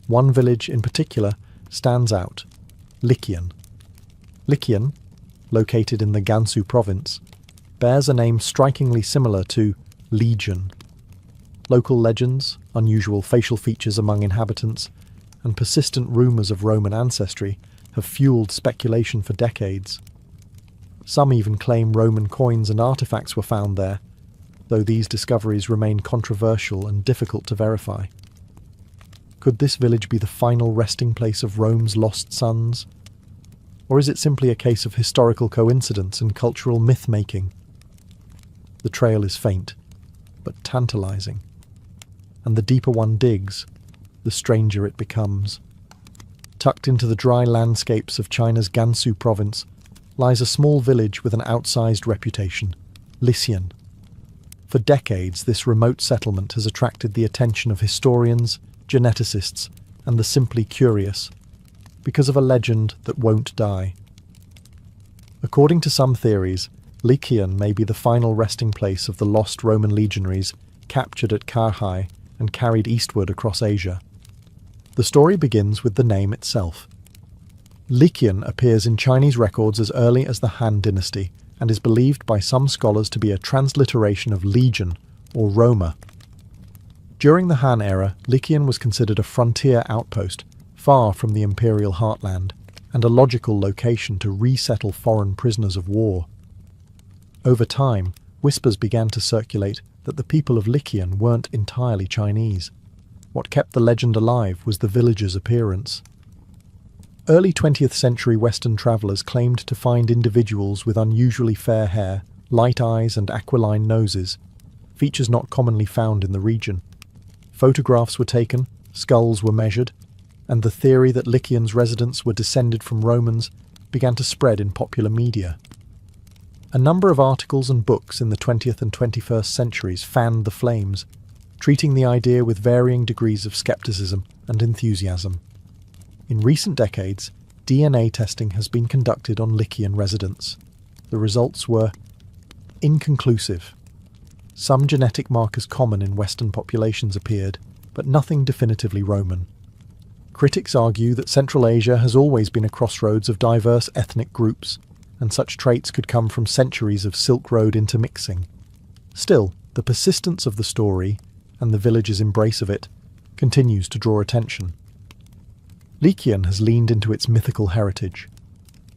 One village in particular stands out, Liqian. Liqian, located in the Gansu province, bears a name strikingly similar to Legion. Local legends, unusual facial features among inhabitants, and persistent rumours of Roman ancestry have fueled speculation for decades. Some even claim Roman coins and artefacts were found there, though these discoveries remain controversial and difficult to verify. Could this village be the final resting place of Rome's lost sons? Or is it simply a case of historical coincidence and cultural myth-making? The trail is faint, but tantalizing. And the deeper one digs, the stranger it becomes. Tucked into the dry landscapes of China's Gansu province lies a small village with an outsized reputation, Liqian. For decades, this remote settlement has attracted the attention of historians, geneticists, and the simply curious, because of a legend that won't die. According to some theories, Lycian may be the final resting place of the lost Roman legionaries captured at Carrhae and carried eastward across Asia. The story begins with the name itself. Lycian appears in Chinese records as early as the Han dynasty and is believed by some scholars to be a transliteration of legion or Roma. During the Han era, Lycian was considered a frontier outpost far from the imperial heartland and a logical location to resettle foreign prisoners of war. Over time, whispers began to circulate that the people of Lycian weren't entirely Chinese. What kept the legend alive was the village's appearance. Early 20th century Western travellers claimed to find individuals with unusually fair hair, light eyes and aquiline noses, features not commonly found in the region. Photographs were taken, skulls were measured, and the theory that Lycian's residents were descended from Romans began to spread in popular media. A number of articles and books in the 20th and 21st centuries fanned the flames, treating the idea with varying degrees of skepticism and enthusiasm. In recent decades, DNA testing has been conducted on Lycian residents. The results were inconclusive. Some genetic markers common in Western populations appeared, but nothing definitively Roman. Critics argue that Central Asia has always been a crossroads of diverse ethnic groups, and such traits could come from centuries of Silk Road intermixing. Still, the persistence of the story, and the village's embrace of it, continues to draw attention. Lycian has leaned into its mythical heritage.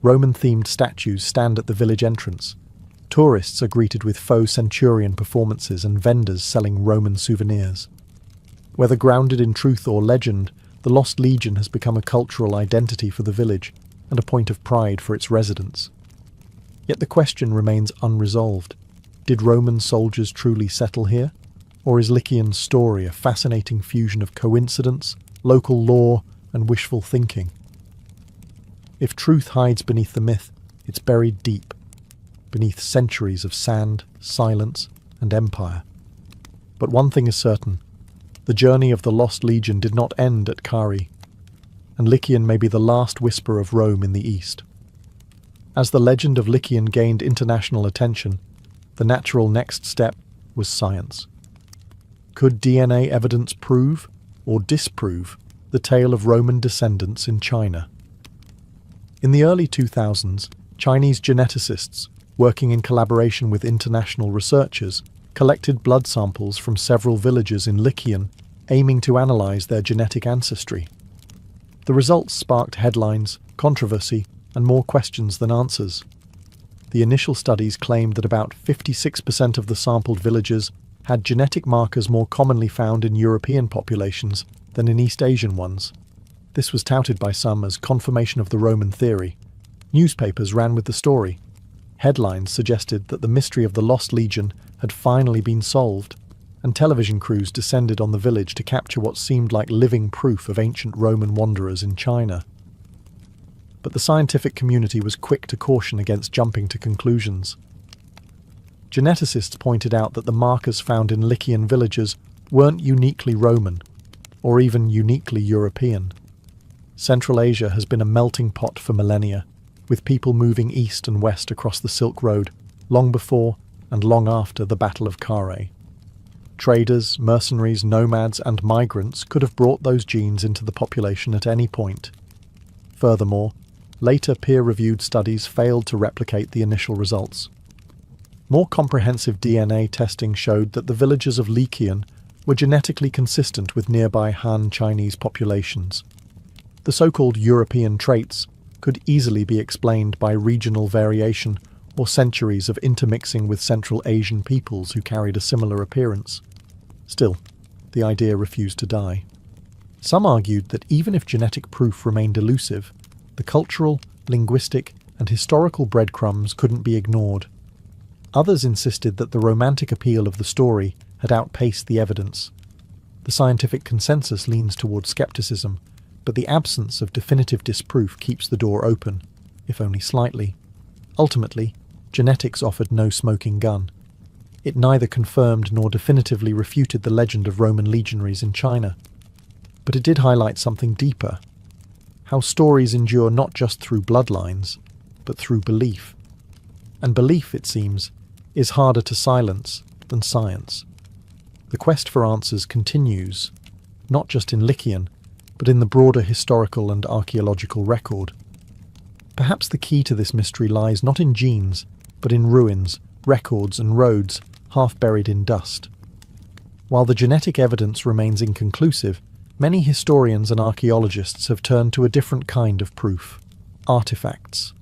Roman-themed statues stand at the village entrance. Tourists are greeted with faux centurion performances and vendors selling Roman souvenirs. Whether grounded in truth or legend, the Lost Legion has become a cultural identity for the village and a point of pride for its residents. Yet the question remains unresolved. Did Roman soldiers truly settle here? Or is Lycian's story a fascinating fusion of coincidence, local lore, and wishful thinking? If truth hides beneath the myth, it's buried deep, beneath centuries of sand, silence, and empire. But one thing is certain. The journey of the Lost Legion did not end at Carrhae, and Lycian may be the last whisper of Rome in the east. As the legend of Lycian gained international attention, the natural next step was science. Could DNA evidence prove, or disprove, the tale of Roman descendants in China? In the early 2000s, Chinese geneticists, working in collaboration with international researchers, collected blood samples from several villages in Lycian, aiming to analyse their genetic ancestry. The results sparked headlines, controversy, and more questions than answers. The initial studies claimed that about 56% of the sampled villages had genetic markers more commonly found in European populations than in East Asian ones. This was touted by some as confirmation of the Roman theory. Newspapers ran with the story. Headlines suggested that the mystery of the Lost Legion had finally been solved, and television crews descended on the village to capture what seemed like living proof of ancient Roman wanderers in China. But the scientific community was quick to caution against jumping to conclusions. Geneticists pointed out that the markers found in Lycian villages weren't uniquely Roman, or even uniquely European. Central Asia has been a melting pot for millennia, with people moving east and west across the Silk Road, long before and long after the Battle of Carrhae. Traders, mercenaries, nomads, and migrants could have brought those genes into the population at any point. Furthermore, later peer-reviewed studies failed to replicate the initial results. More comprehensive DNA testing showed that the villagers of Lycian were genetically consistent with nearby Han Chinese populations. The so-called European traits could easily be explained by regional variation or centuries of intermixing with Central Asian peoples who carried a similar appearance. Still, the idea refused to die. Some argued that even if genetic proof remained elusive, the cultural, linguistic, and historical breadcrumbs couldn't be ignored. Others insisted that the romantic appeal of the story had outpaced the evidence. The scientific consensus leans towards skepticism, but the absence of definitive disproof keeps the door open, if only slightly. Ultimately, genetics offered no smoking gun. It neither confirmed nor definitively refuted the legend of Roman legionaries in China. But it did highlight something deeper: how stories endure not just through bloodlines, but through belief. And belief, it seems, is harder to silence than science. The quest for answers continues, not just in Lycian, but in the broader historical and archaeological record. Perhaps the key to this mystery lies not in genes, but in ruins, records, and roads half buried in dust. While the genetic evidence remains inconclusive, many historians and archaeologists have turned to a different kind of proof: artifacts.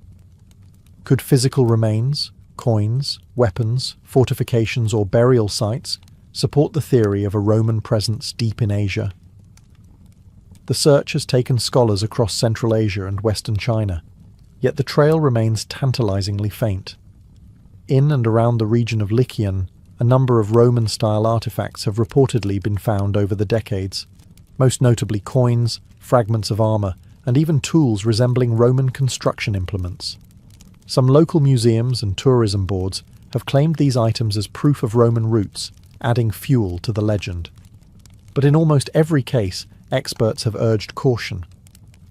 Could physical remains, coins, weapons, fortifications, or burial sites support the theory of a Roman presence deep in Asia? The search has taken scholars across Central Asia and Western China, yet the trail remains tantalizingly faint. In and around the region of Lycian, a number of Roman-style artifacts have reportedly been found over the decades, most notably coins, fragments of armor, and even tools resembling Roman construction implements. Some local museums and tourism boards have claimed these items as proof of Roman roots, adding fuel to the legend. But in almost every case, experts have urged caution.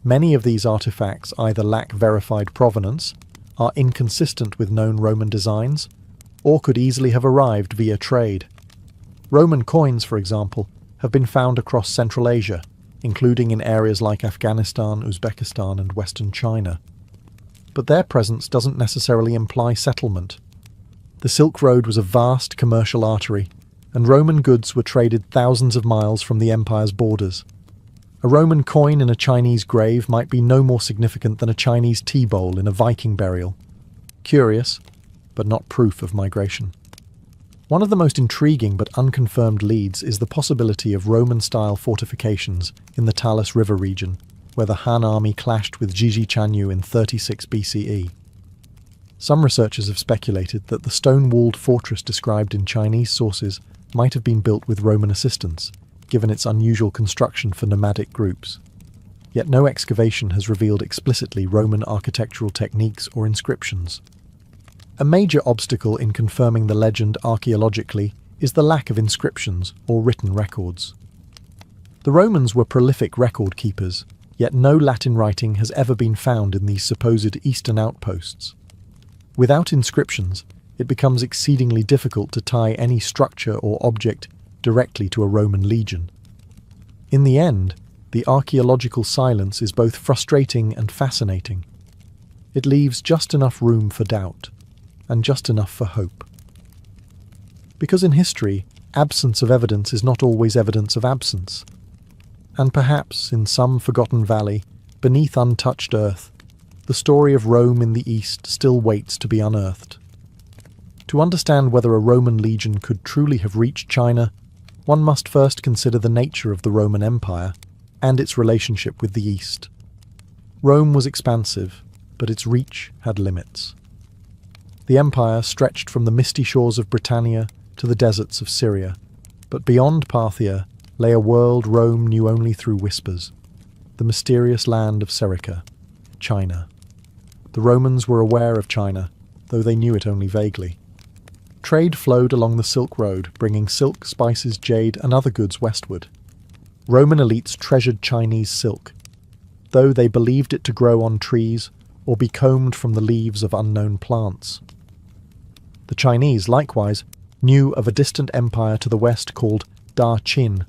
Many of these artifacts either lack verified provenance, are inconsistent with known Roman designs, or could easily have arrived via trade. Roman coins, for example, have been found across Central Asia, including in areas like Afghanistan, Uzbekistan, and Western China. But their presence doesn't necessarily imply settlement. The Silk Road was a vast commercial artery, and Roman goods were traded thousands of miles from the empire's borders. A Roman coin in a Chinese grave might be no more significant than a Chinese tea bowl in a Viking burial. Curious, but not proof of migration. One of the most intriguing but unconfirmed leads is the possibility of Roman-style fortifications in the Talas River region, where the Han army clashed with Zhiji Chanyu in 36 BCE. Some researchers have speculated that the stone-walled fortress described in Chinese sources might have been built with Roman assistance, given its unusual construction for nomadic groups. Yet no excavation has revealed explicitly Roman architectural techniques or inscriptions. A major obstacle in confirming the legend archaeologically is the lack of inscriptions or written records. The Romans were prolific record keepers, yet no Latin writing has ever been found in these supposed eastern outposts. Without inscriptions, it becomes exceedingly difficult to tie any structure or object directly to a Roman legion. In the end, the archaeological silence is both frustrating and fascinating. It leaves just enough room for doubt, and just enough for hope. Because in history, absence of evidence is not always evidence of absence. And perhaps, in some forgotten valley, beneath untouched earth, the story of Rome in the East still waits to be unearthed. To understand whether a Roman legion could truly have reached China, one must first consider the nature of the Roman Empire and its relationship with the East. Rome was expansive, but its reach had limits. The empire stretched from the misty shores of Britannia to the deserts of Syria, but beyond Parthia lay a world Rome knew only through whispers, the mysterious land of Serica, China. The Romans were aware of China, though they knew it only vaguely. Trade flowed along the Silk Road, bringing silk, spices, jade, and other goods westward. Roman elites treasured Chinese silk, though they believed it to grow on trees or be combed from the leaves of unknown plants. The Chinese, likewise, knew of a distant empire to the west called Da Qin,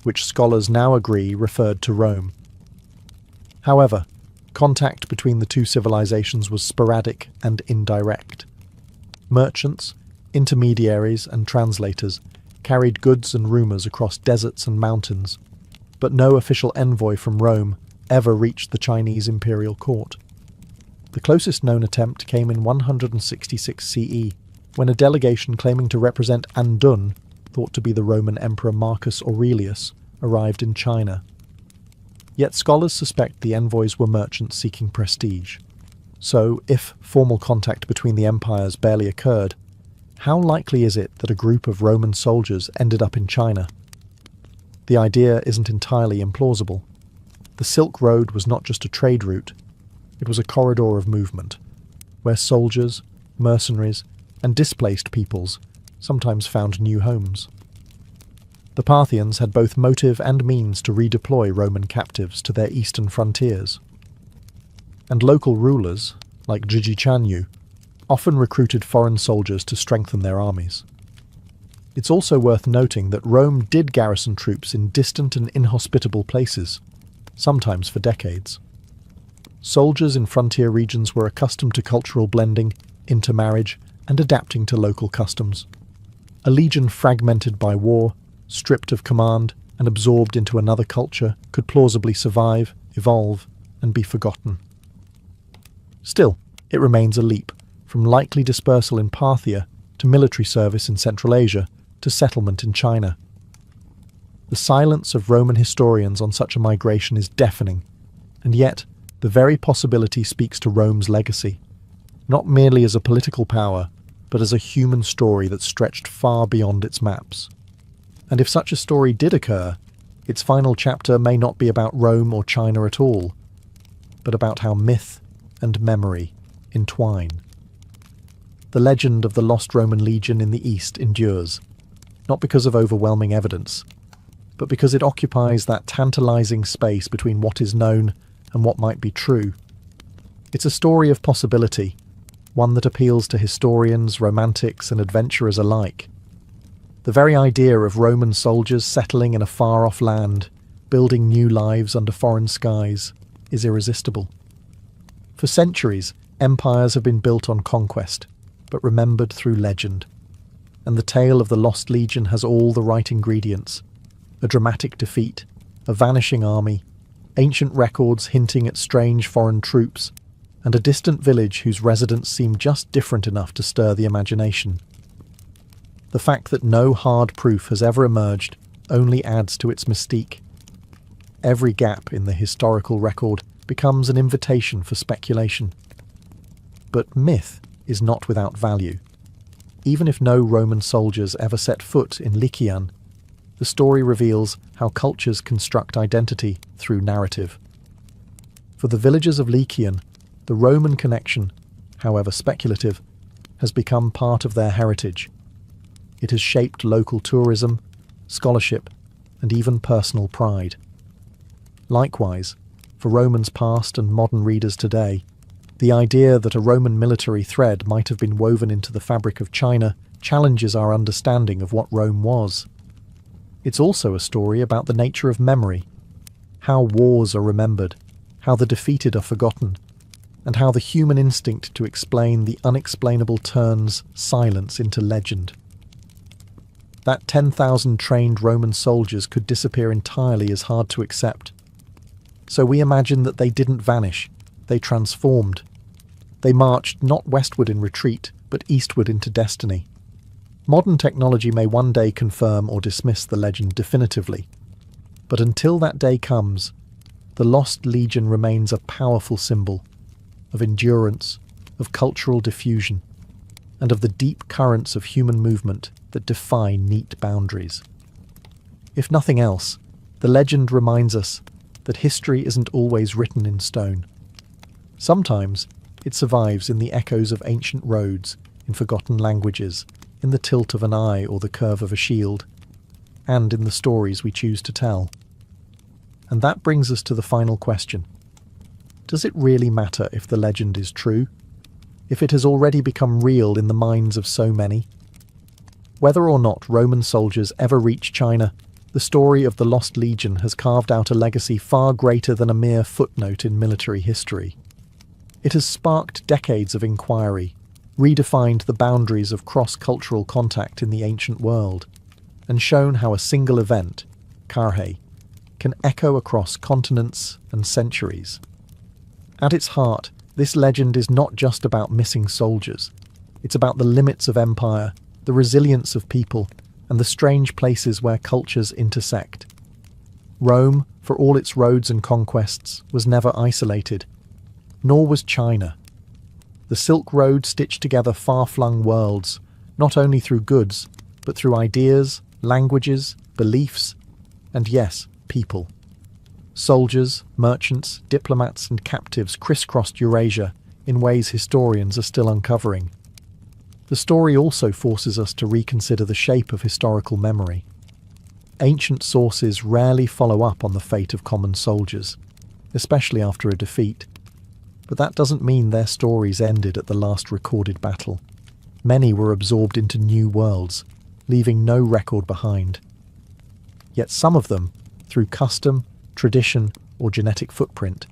which scholars now agree referred to Rome. However, contact between the two civilizations was sporadic and indirect. Merchants, intermediaries, and translators carried goods and rumours across deserts and mountains, but no official envoy from Rome ever reached the Chinese imperial court. The closest known attempt came in 166 CE, when a delegation claiming to represent Andun, thought to be the Roman Emperor Marcus Aurelius, arrived in China. Yet scholars suspect the envoys were merchants seeking prestige. So, if formal contact between the empires barely occurred, how likely is it that a group of Roman soldiers ended up in China? The idea isn't entirely implausible. The Silk Road was not just a trade route, it was a corridor of movement, where soldiers, mercenaries, and displaced peoples sometimes found new homes. The Parthians had both motive and means to redeploy Roman captives to their eastern frontiers. And local rulers, like Jiji often recruited foreign soldiers to strengthen their armies. It's also worth noting that Rome did garrison troops in distant and inhospitable places, sometimes for decades. Soldiers in frontier regions were accustomed to cultural blending, intermarriage, and adapting to local customs. A legion fragmented by war, stripped of command, and absorbed into another culture could plausibly survive, evolve, and be forgotten. Still, it remains a leap, from likely dispersal in Parthia to military service in Central Asia to settlement in China. The silence of Roman historians on such a migration is deafening, and yet the very possibility speaks to Rome's legacy, not merely as a political power, but as a human story that stretched far beyond its maps. And if such a story did occur, its final chapter may not be about Rome or China at all, but about how myth and memory entwine. The legend of the lost Roman legion in the East endures, not because of overwhelming evidence, but because it occupies that tantalizing space between what is known and what might be true. It's a story of possibility, one that appeals to historians, romantics, and adventurers alike. The very idea of Roman soldiers settling in a far-off land, building new lives under foreign skies, is irresistible. For centuries, empires have been built on conquest, but remembered through legend. And the tale of the lost legion has all the right ingredients: a dramatic defeat, a vanishing army, ancient records hinting at strange foreign troops, and a distant village whose residents seem just different enough to stir the imagination. The fact that no hard proof has ever emerged only adds to its mystique. Every gap in the historical record becomes an invitation for speculation. But myth is not without value. Even if no Roman soldiers ever set foot in Lycian, the story reveals how cultures construct identity through narrative. For the villagers of Lycian, the Roman connection, however speculative, has become part of their heritage. It has shaped local tourism, scholarship, and even personal pride. Likewise, for Romans past and modern readers today, the idea that a Roman military thread might have been woven into the fabric of China challenges our understanding of what Rome was. It's also a story about the nature of memory, how wars are remembered, how the defeated are forgotten, and how the human instinct to explain the unexplainable turns silence into legend. That 10,000 trained Roman soldiers could disappear entirely is hard to accept. So we imagine that they didn't vanish, they transformed. They marched not westward in retreat, but eastward into destiny. Modern technology may one day confirm or dismiss the legend definitively, but until that day comes, the lost legion remains a powerful symbol of endurance, of cultural diffusion, and of the deep currents of human movement that defy neat boundaries. If nothing else, the legend reminds us that history isn't always written in stone. Sometimes it survives in the echoes of ancient roads, in forgotten languages, in the tilt of an eye or the curve of a shield, and in the stories we choose to tell. And that brings us to the final question. Does it really matter if the legend is true? If it has already become real in the minds of so many? Whether or not Roman soldiers ever reach China, the story of the lost legion has carved out a legacy far greater than a mere footnote in military history. It has sparked decades of inquiry, redefined the boundaries of cross-cultural contact in the ancient world, and shown how a single event, Carrhae, can echo across continents and centuries. At its heart, this legend is not just about missing soldiers. It's about the limits of empire, the resilience of people, and the strange places where cultures intersect. Rome, for all its roads and conquests, was never isolated. Nor was China. The Silk Road stitched together far-flung worlds, not only through goods, but through ideas, languages, beliefs, and yes, people. Soldiers, merchants, diplomats, and captives crisscrossed Eurasia in ways historians are still uncovering. The story also forces us to reconsider the shape of historical memory. Ancient sources rarely follow up on the fate of common soldiers, especially after a defeat. But that doesn't mean their stories ended at the last recorded battle. Many were absorbed into new worlds, leaving no record behind. Yet some of them, through custom, tradition, or genetic footprint,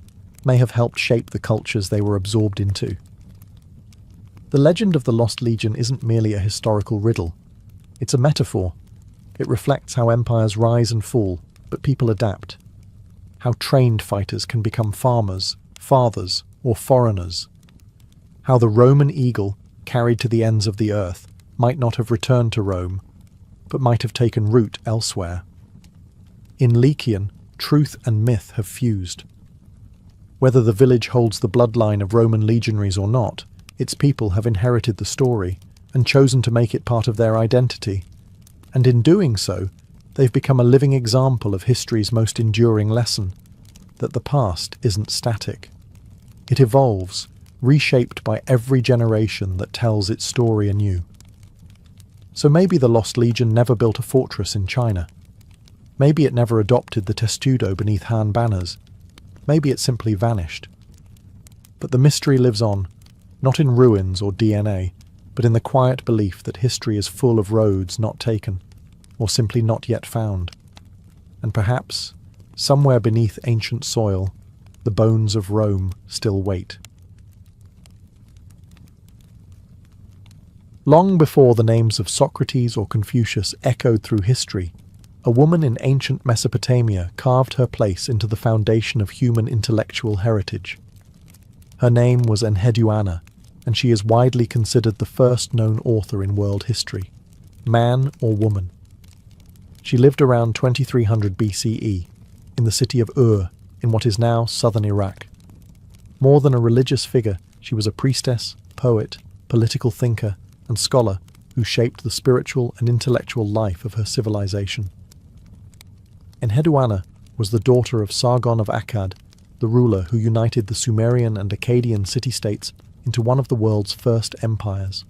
may have helped shape the cultures they were absorbed into. The legend of the Lost Legion isn't merely a historical riddle. It's a metaphor. It reflects how empires rise and fall, but people adapt. How trained fighters can become farmers, fathers, or foreigners. How the Roman eagle, carried to the ends of the earth, might not have returned to Rome, but might have taken root elsewhere. In Lycian, truth and myth have fused. Whether the village holds the bloodline of Roman legionaries or not, its people have inherited the story and chosen to make it part of their identity. And in doing so, they've become a living example of history's most enduring lesson, that the past isn't static. It evolves, reshaped by every generation that tells its story anew. So maybe the Lost Legion never built a fortress in China. Maybe it never adopted the testudo beneath Han banners. Maybe it simply vanished. But the mystery lives on, not in ruins or DNA, but in the quiet belief that history is full of roads not taken, or simply not yet found. And perhaps, somewhere beneath ancient soil, the bones of Rome still wait. Long before the names of Socrates or Confucius echoed through history, a woman in ancient Mesopotamia carved her place into the foundation of human intellectual heritage. Her name was Enheduanna, and she is widely considered the first known author in world history, man or woman. She lived around 2300 BCE, in the city of Ur, in what is now southern Iraq. More than a religious figure, she was a priestess, poet, political thinker, and scholar who shaped the spiritual and intellectual life of her civilization. Enheduanna was the daughter of Sargon of Akkad, the ruler who united the Sumerian and Akkadian city-states into one of the world's first empires.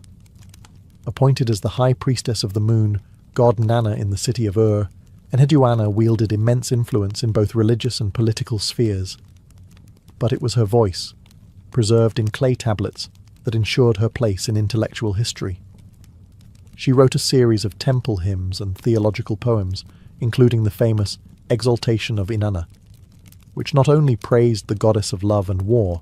Appointed as the high priestess of the moon, god Nana in the city of Ur, Enheduanna wielded immense influence in both religious and political spheres. But it was her voice, preserved in clay tablets, that ensured her place in intellectual history. She wrote a series of temple hymns and theological poems, including the famous Exaltation of Inanna, which not only praised the goddess of love and war,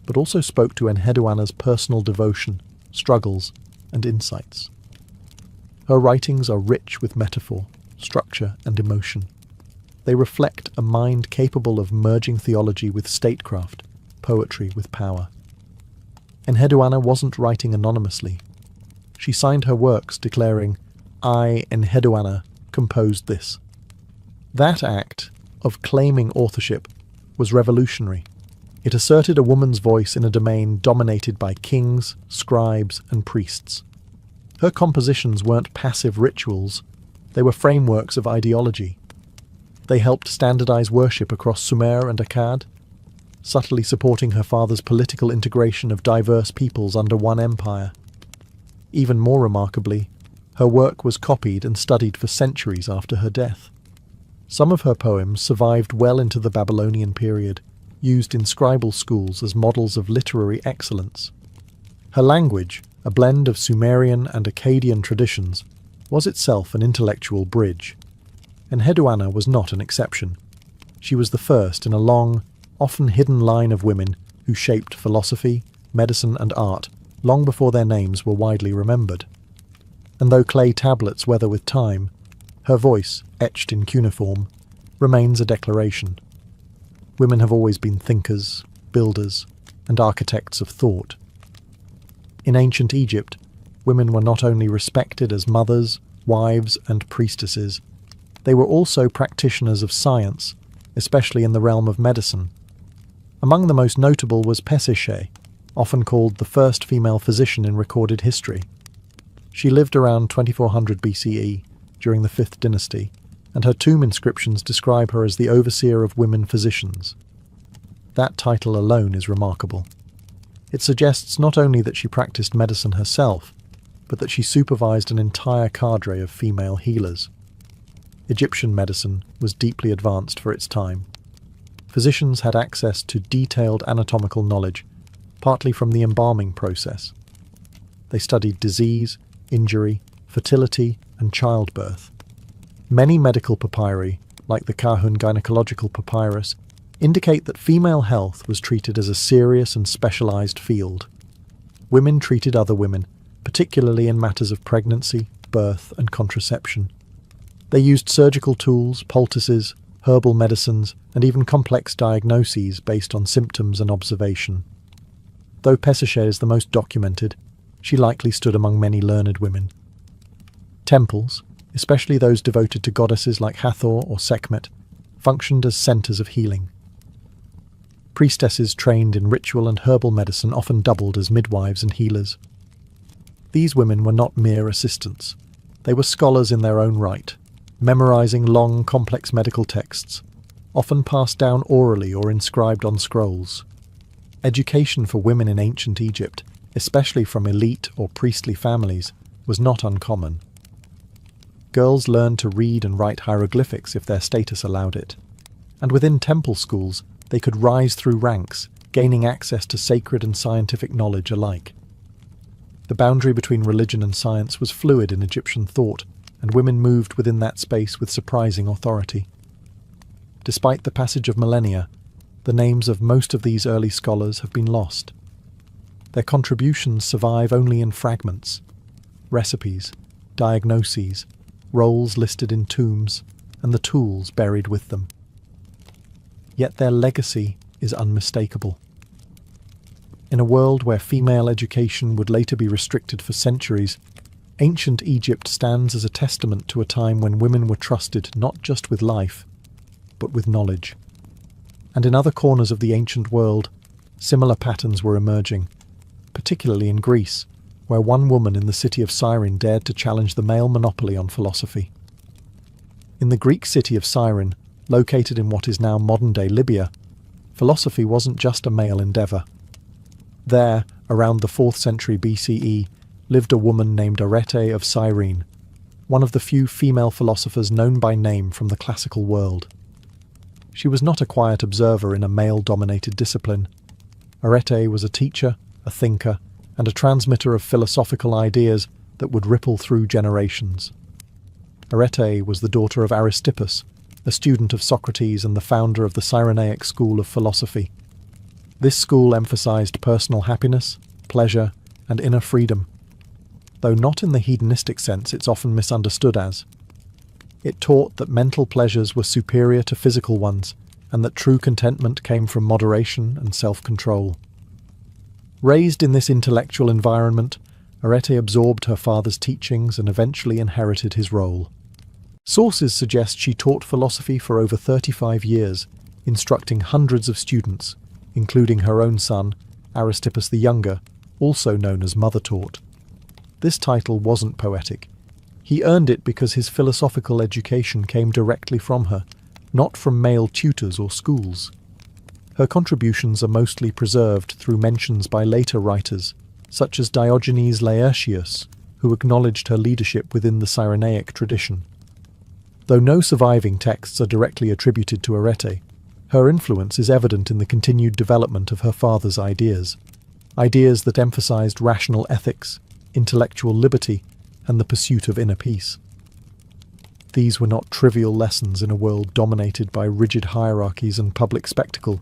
but also spoke to Enheduanna's personal devotion, struggles, and insights. Her writings are rich with metaphor, structure, and emotion. They reflect a mind capable of merging theology with statecraft, poetry with power. Enheduanna wasn't writing anonymously. She signed her works declaring, "I, Enheduanna, composed this." That act of claiming authorship was revolutionary. It asserted a woman's voice in a domain dominated by kings, scribes, and priests. Her compositions weren't passive rituals, they were frameworks of ideology. They helped standardize worship across Sumer and Akkad, subtly supporting her father's political integration of diverse peoples under one empire. Even more remarkably, her work was copied and studied for centuries after her death. Some of her poems survived well into the Babylonian period, used in scribal schools as models of literary excellence. Her language, a blend of Sumerian and Akkadian traditions, was itself an intellectual bridge. Enheduanna was not an exception. She was the first in a long, often hidden line of women who shaped philosophy, medicine, and art long before their names were widely remembered. And though clay tablets weather with time, her voice, etched in cuneiform, remains a declaration. Women have always been thinkers, builders, and architects of thought. In ancient Egypt, women were not only respected as mothers, wives, and priestesses, they were also practitioners of science, especially in the realm of medicine. Among the most notable was Pesishe, often called the first female physician in recorded history. She lived around 2400 BCE, during the 5th dynasty, and her tomb inscriptions describe her as the overseer of women physicians. That title alone is remarkable. It suggests not only that she practiced medicine herself, but that she supervised an entire cadre of female healers. Egyptian medicine was deeply advanced for its time. Physicians had access to detailed anatomical knowledge, partly from the embalming process. They studied disease, injury, fertility, and childbirth. Many medical papyri, like the Kahun gynecological papyrus, indicate that female health was treated as a serious and specialized field. Women treated other women, particularly in matters of pregnancy, birth, and contraception. They used surgical tools, poultices, herbal medicines, and even complex diagnoses based on symptoms and observation. Though Pesachè is the most documented, she likely stood among many learned women. Temples, especially those devoted to goddesses like Hathor or Sekhmet, functioned as centers of healing. Priestesses trained in ritual and herbal medicine often doubled as midwives and healers. These women were not mere assistants. They were scholars in their own right, memorizing long, complex medical texts, often passed down orally or inscribed on scrolls. Education for women in ancient Egypt, especially from elite or priestly families, was not uncommon. Girls learned to read and write hieroglyphics if their status allowed it, and within temple schools they could rise through ranks, gaining access to sacred and scientific knowledge alike. The boundary between religion and science was fluid in Egyptian thought, and women moved within that space with surprising authority. Despite the passage of millennia, the names of most of these early scholars have been lost. Their contributions survive only in fragments: recipes, diagnoses, roles listed in tombs, and the tools buried with them. Yet their legacy is unmistakable. In a world where female education would later be restricted for centuries, ancient Egypt stands as a testament to a time when women were trusted not just with life, but with knowledge. And in other corners of the ancient world, similar patterns were emerging, particularly in Greece, where one woman in the city of Serene dared to challenge the male monopoly on philosophy. In the Greek city of Serene, located in what is now modern-day Libya, philosophy wasn't just a male endeavour. There, around the 4th century BCE, lived a woman named Arete of Cyrene, one of the few female philosophers known by name from the classical world. She was not a quiet observer in a male-dominated discipline. Arete was a teacher, a thinker, and a transmitter of philosophical ideas that would ripple through generations. Arete was the daughter of Aristippus, a student of Socrates and the founder of the Cyrenaic school of philosophy. This school emphasized personal happiness, pleasure, and inner freedom, though not in the hedonistic sense it's often misunderstood as. It taught that mental pleasures were superior to physical ones, and that true contentment came from moderation and self-control. Raised in this intellectual environment, Arete absorbed her father's teachings and eventually inherited his role. Sources suggest she taught philosophy for over 35 years, instructing hundreds of students, including her own son, Aristippus the Younger, also known as Mother Taught. This title wasn't poetic. He earned it because his philosophical education came directly from her, not from male tutors or schools. Her contributions are mostly preserved through mentions by later writers, such as Diogenes Laertius, who acknowledged her leadership within the Cyrenaic tradition. Though no surviving texts are directly attributed to Arete, her influence is evident in the continued development of her father's ideas that emphasized rational ethics, intellectual liberty, and the pursuit of inner peace. These were not trivial lessons in a world dominated by rigid hierarchies and public spectacle.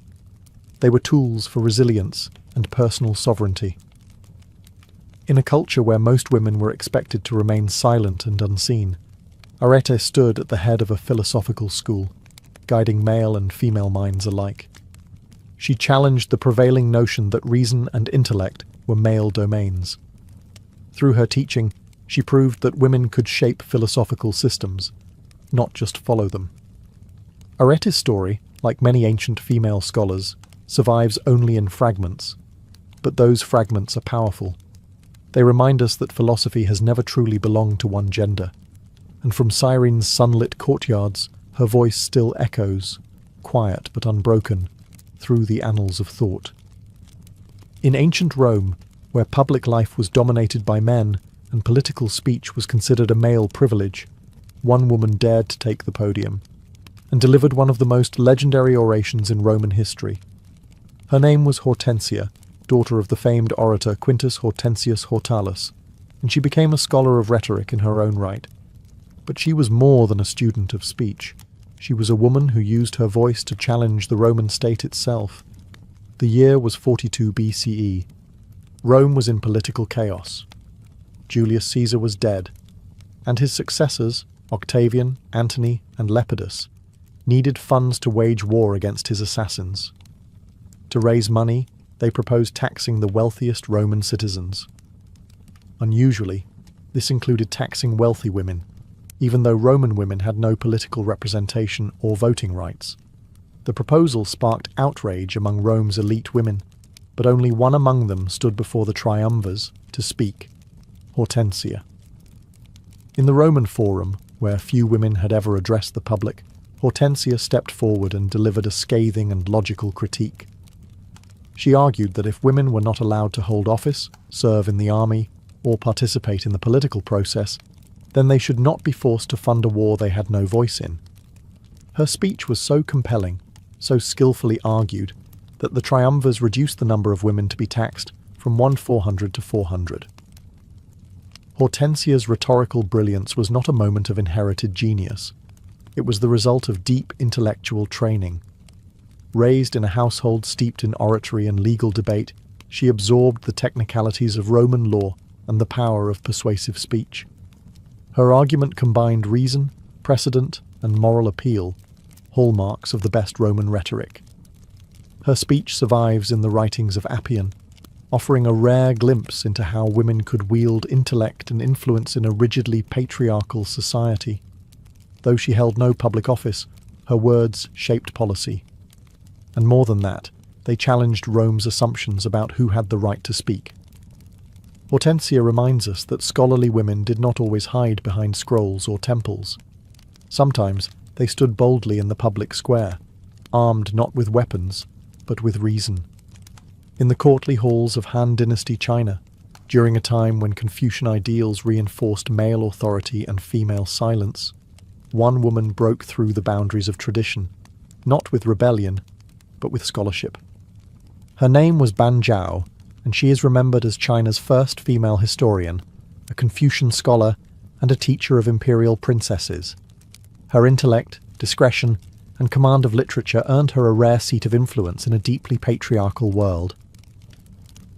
They were tools for resilience and personal sovereignty. In a culture where most women were expected to remain silent and unseen, Arete stood at the head of a philosophical school, guiding male and female minds alike. She challenged the prevailing notion that reason and intellect were male domains. Through her teaching, she proved that women could shape philosophical systems, not just follow them. Arete's story, like many ancient female scholars, survives only in fragments, but those fragments are powerful. They remind us that philosophy has never truly belonged to one gender, and from Cyrene's sunlit courtyards, her voice still echoes, quiet but unbroken, through the annals of thought. In ancient Rome, where public life was dominated by men and political speech was considered a male privilege, one woman dared to take the podium and delivered one of the most legendary orations in Roman history. Her name was Hortensia, daughter of the famed orator Quintus Hortensius Hortalus, and she became a scholar of rhetoric in her own right. But she was more than a student of speech. She was a woman who used her voice to challenge the Roman state itself. The year was 42 BCE. Rome was in political chaos. Julius Caesar was dead, and his successors, Octavian, Antony, and Lepidus, needed funds to wage war against his assassins. To raise money, they proposed taxing the wealthiest Roman citizens. Unusually, this included taxing wealthy women, even though Roman women had no political representation or voting rights. The proposal sparked outrage among Rome's elite women, but only one among them stood before the triumvirs to speak: Hortensia. In the Roman Forum, where few women had ever addressed the public, Hortensia stepped forward and delivered a scathing and logical critique. She argued that if women were not allowed to hold office, serve in the army, or participate in the political process, then they should not be forced to fund a war they had no voice in. Her speech was so compelling, so skillfully argued, that the triumvirs reduced the number of women to be taxed from 400 to 400. Hortensia's rhetorical brilliance was not a moment of inherited genius. It was the result of deep intellectual training. Raised in a household steeped in oratory and legal debate, she absorbed the technicalities of Roman law and the power of persuasive speech. Her argument combined reason, precedent, and moral appeal, hallmarks of the best Roman rhetoric. Her speech survives in the writings of Appian, offering a rare glimpse into how women could wield intellect and influence in a rigidly patriarchal society. Though she held no public office, her words shaped policy. And more than that, they challenged Rome's assumptions about who had the right to speak. Hortensia reminds us that scholarly women did not always hide behind scrolls or temples. Sometimes they stood boldly in the public square, armed not with weapons, but with reason. In the courtly halls of Han Dynasty China, during a time when Confucian ideals reinforced male authority and female silence, one woman broke through the boundaries of tradition, not with rebellion, but with scholarship. Her name was Ban Zhao, and she is remembered as China's first female historian, a Confucian scholar, and a teacher of imperial princesses. Her intellect, discretion, and command of literature earned her a rare seat of influence in a deeply patriarchal world.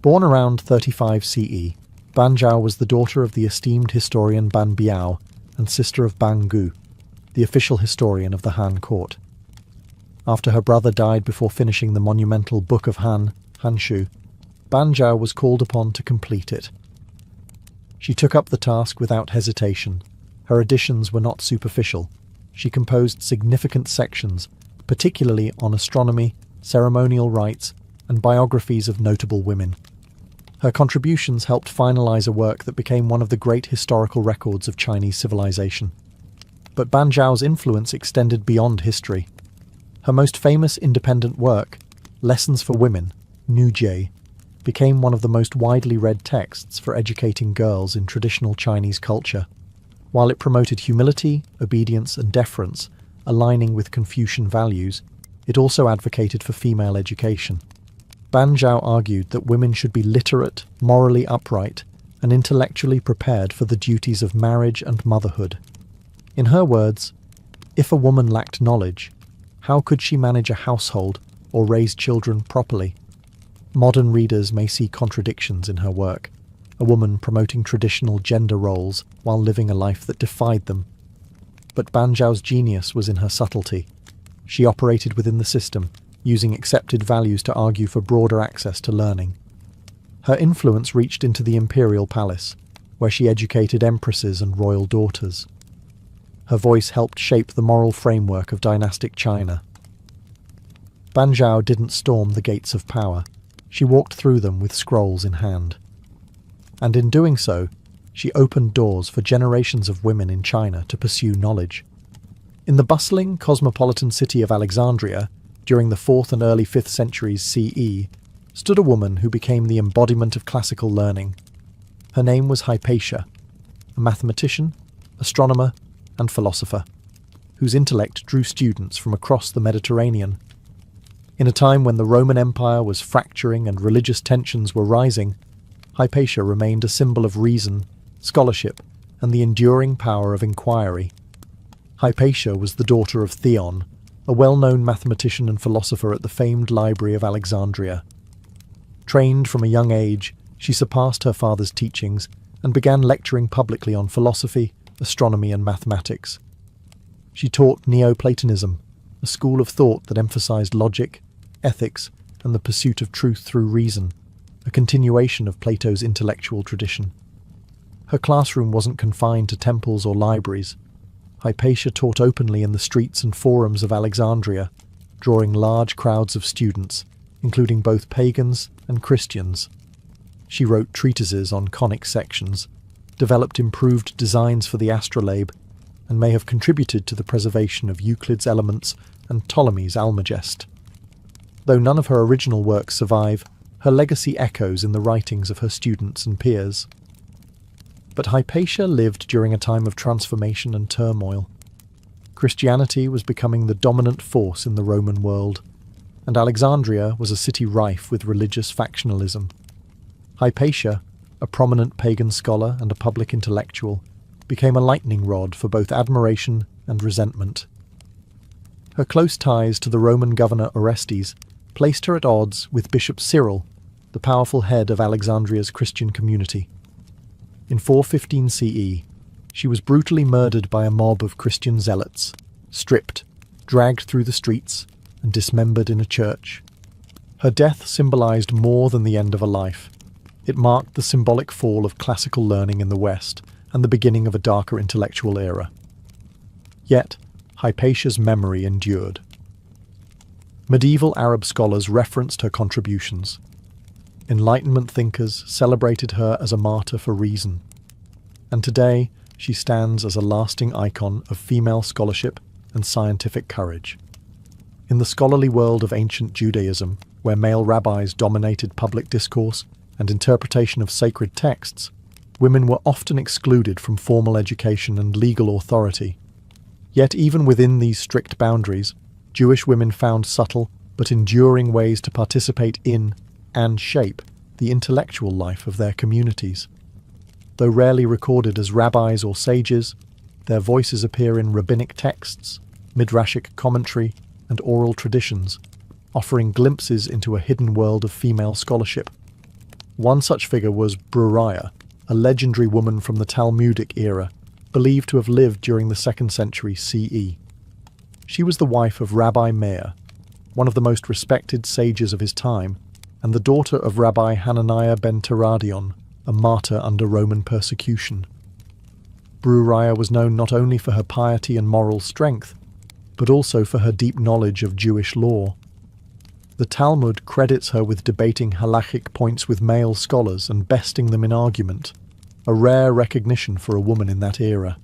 Born around 35 CE, Ban Zhao was the daughter of the esteemed historian Ban Biao and sister of Ban Gu, the official historian of the Han court. After her brother died before finishing the monumental Book of Han, Hanshu, Ban Zhao was called upon to complete it. She took up the task without hesitation. Her additions were not superficial. She composed significant sections, particularly on astronomy, ceremonial rites, and biographies of notable women. Her contributions helped finalize a work that became one of the great historical records of Chinese civilization. But Ban Zhao's influence extended beyond history. Her most famous independent work, Lessons for Women, Nujie, became one of the most widely read texts for educating girls in traditional Chinese culture. While it promoted humility, obedience, and deference, aligning with Confucian values, it also advocated for female education. Ban Zhao argued that women should be literate, morally upright, and intellectually prepared for the duties of marriage and motherhood. In her words, if a woman lacked knowledge, how could she manage a household or raise children properly? Modern readers may see contradictions in her work, a woman promoting traditional gender roles while living a life that defied them. But Ban Zhao's genius was in her subtlety. She operated within the system, using accepted values to argue for broader access to learning. Her influence reached into the imperial palace, where she educated empresses and royal daughters. Her voice helped shape the moral framework of dynastic China. Ban Zhao didn't storm the gates of power. She walked through them with scrolls in hand. And in doing so, she opened doors for generations of women in China to pursue knowledge. In the bustling, cosmopolitan city of Alexandria, during the 4th and early 5th centuries CE, stood a woman who became the embodiment of classical learning. Her name was Hypatia, a mathematician, astronomer, and philosopher, whose intellect drew students from across the Mediterranean. In a time when the Roman Empire was fracturing and religious tensions were rising, Hypatia remained a symbol of reason, scholarship, and the enduring power of inquiry. Hypatia was the daughter of Theon, a well-known mathematician and philosopher at the famed Library of Alexandria. Trained from a young age, she surpassed her father's teachings and began lecturing publicly on philosophy, astronomy, and mathematics. She taught Neoplatonism, a school of thought that emphasized logic, ethics, and the pursuit of truth through reason, a continuation of Plato's intellectual tradition. Her classroom wasn't confined to temples or libraries. Hypatia taught openly in the streets and forums of Alexandria, drawing large crowds of students, including both pagans and Christians. She wrote treatises on conic sections, developed improved designs for the astrolabe, and may have contributed to the preservation of Euclid's Elements and Ptolemy's Almagest. Though none of her original works survive, her legacy echoes in the writings of her students and peers. But Hypatia lived during a time of transformation and turmoil. Christianity was becoming the dominant force in the Roman world, and Alexandria was a city rife with religious factionalism. Hypatia, a prominent pagan scholar and a public intellectual, became a lightning rod for both admiration and resentment. Her close ties to the Roman governor Orestes placed her at odds with Bishop Cyril, the powerful head of Alexandria's Christian community. In 415 CE, she was brutally murdered by a mob of Christian zealots, stripped, dragged through the streets, and dismembered in a church. Her death symbolized more than the end of a life. It marked the symbolic fall of classical learning in the West and the beginning of a darker intellectual era. Yet, Hypatia's memory endured. Medieval Arab scholars referenced her contributions. Enlightenment thinkers celebrated her as a martyr for reason. And today, she stands as a lasting icon of female scholarship and scientific courage. In the scholarly world of ancient Judaism, where male rabbis dominated public discourse and interpretation of sacred texts, women were often excluded from formal education and legal authority. Yet even within these strict boundaries, Jewish women found subtle but enduring ways to participate in and shape the intellectual life of their communities. Though rarely recorded as rabbis or sages, their voices appear in rabbinic texts, midrashic commentary, and oral traditions, offering glimpses into a hidden world of female scholarship. One such figure was Bruriah, a legendary woman from the Talmudic era, believed to have lived during the 2nd century CE. She was the wife of Rabbi Meir, one of the most respected sages of his time, and the daughter of Rabbi Hananiah ben Teradion, a martyr under Roman persecution. Bruriah was known not only for her piety and moral strength, but also for her deep knowledge of Jewish law. The Talmud credits her with debating halachic points with male scholars and besting them in argument, a rare recognition for a woman in that era.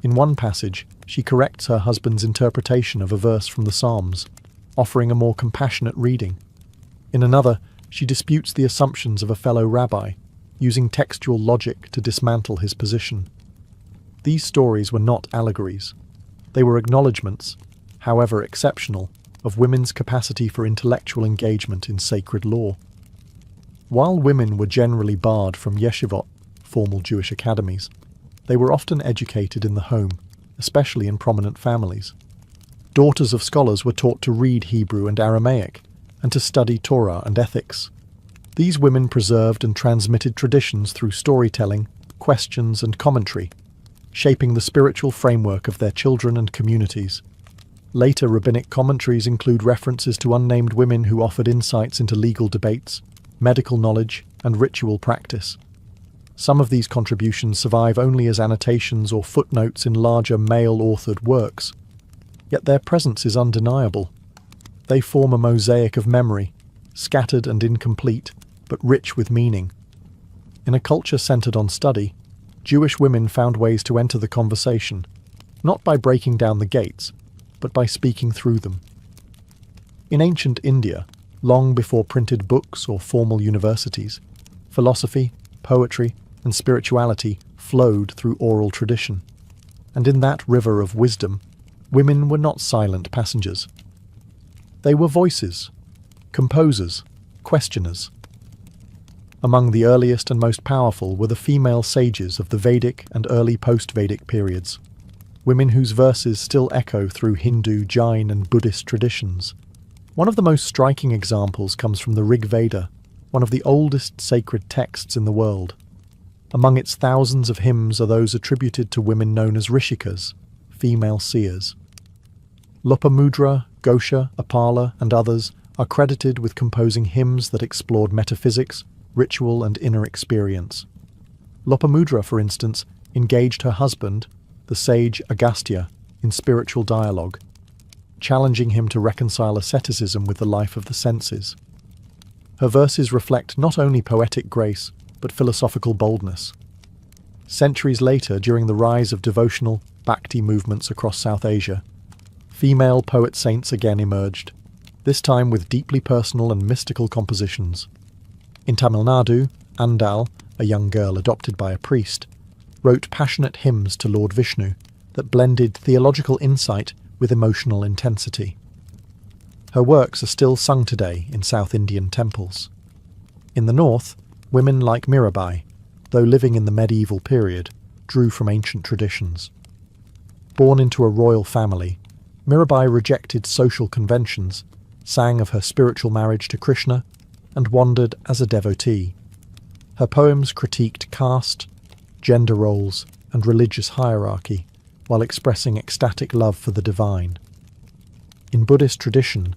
In one passage, she corrects her husband's interpretation of a verse from the Psalms, offering a more compassionate reading. In another, she disputes the assumptions of a fellow rabbi, using textual logic to dismantle his position. These stories were not allegories. They were acknowledgements, however exceptional, of women's capacity for intellectual engagement in sacred law. While women were generally barred from yeshivot, formal Jewish academies, they were often educated in the home, especially in prominent families. Daughters of scholars were taught to read Hebrew and Aramaic, and to study Torah and ethics. These women preserved and transmitted traditions through storytelling, questions, and commentary, shaping the spiritual framework of their children and communities. Later rabbinic commentaries include references to unnamed women who offered insights into legal debates, medical knowledge, and ritual practice. Some of these contributions survive only as annotations or footnotes in larger male-authored works, yet their presence is undeniable. They form a mosaic of memory, scattered and incomplete, but rich with meaning. In a culture centered on study, Jewish women found ways to enter the conversation, not by breaking down the gates, but by speaking through them. In ancient India, long before printed books or formal universities, philosophy, poetry, and spirituality flowed through oral tradition. And in that river of wisdom, women were not silent passengers. They were voices, composers, questioners. Among the earliest and most powerful were the female sages of the Vedic and early post-Vedic periods, women whose verses still echo through Hindu, Jain and Buddhist traditions. One of the most striking examples comes from the Rig Veda, one of the oldest sacred texts in the world. Among its thousands of hymns are those attributed to women known as rishikas, female seers. Lopamudra, Ghosha, Apala, and others are credited with composing hymns that explored metaphysics, ritual, and inner experience. Lopamudra, for instance, engaged her husband, the sage Agastya, in spiritual dialogue, challenging him to reconcile asceticism with the life of the senses. Her verses reflect not only poetic grace, but philosophical boldness. Centuries later, during the rise of devotional Bhakti movements across South Asia, female poet-saints again emerged, this time with deeply personal and mystical compositions. In Tamil Nadu, Andal, a young girl adopted by a priest, wrote passionate hymns to Lord Vishnu that blended theological insight with emotional intensity. Her works are still sung today in South Indian temples. In the north, women like Mirabai, though living in the medieval period, drew from ancient traditions. Born into a royal family, Mirabai rejected social conventions, sang of her spiritual marriage to Krishna, and wandered as a devotee. Her poems critiqued caste, gender roles, and religious hierarchy, while expressing ecstatic love for the divine. In Buddhist tradition,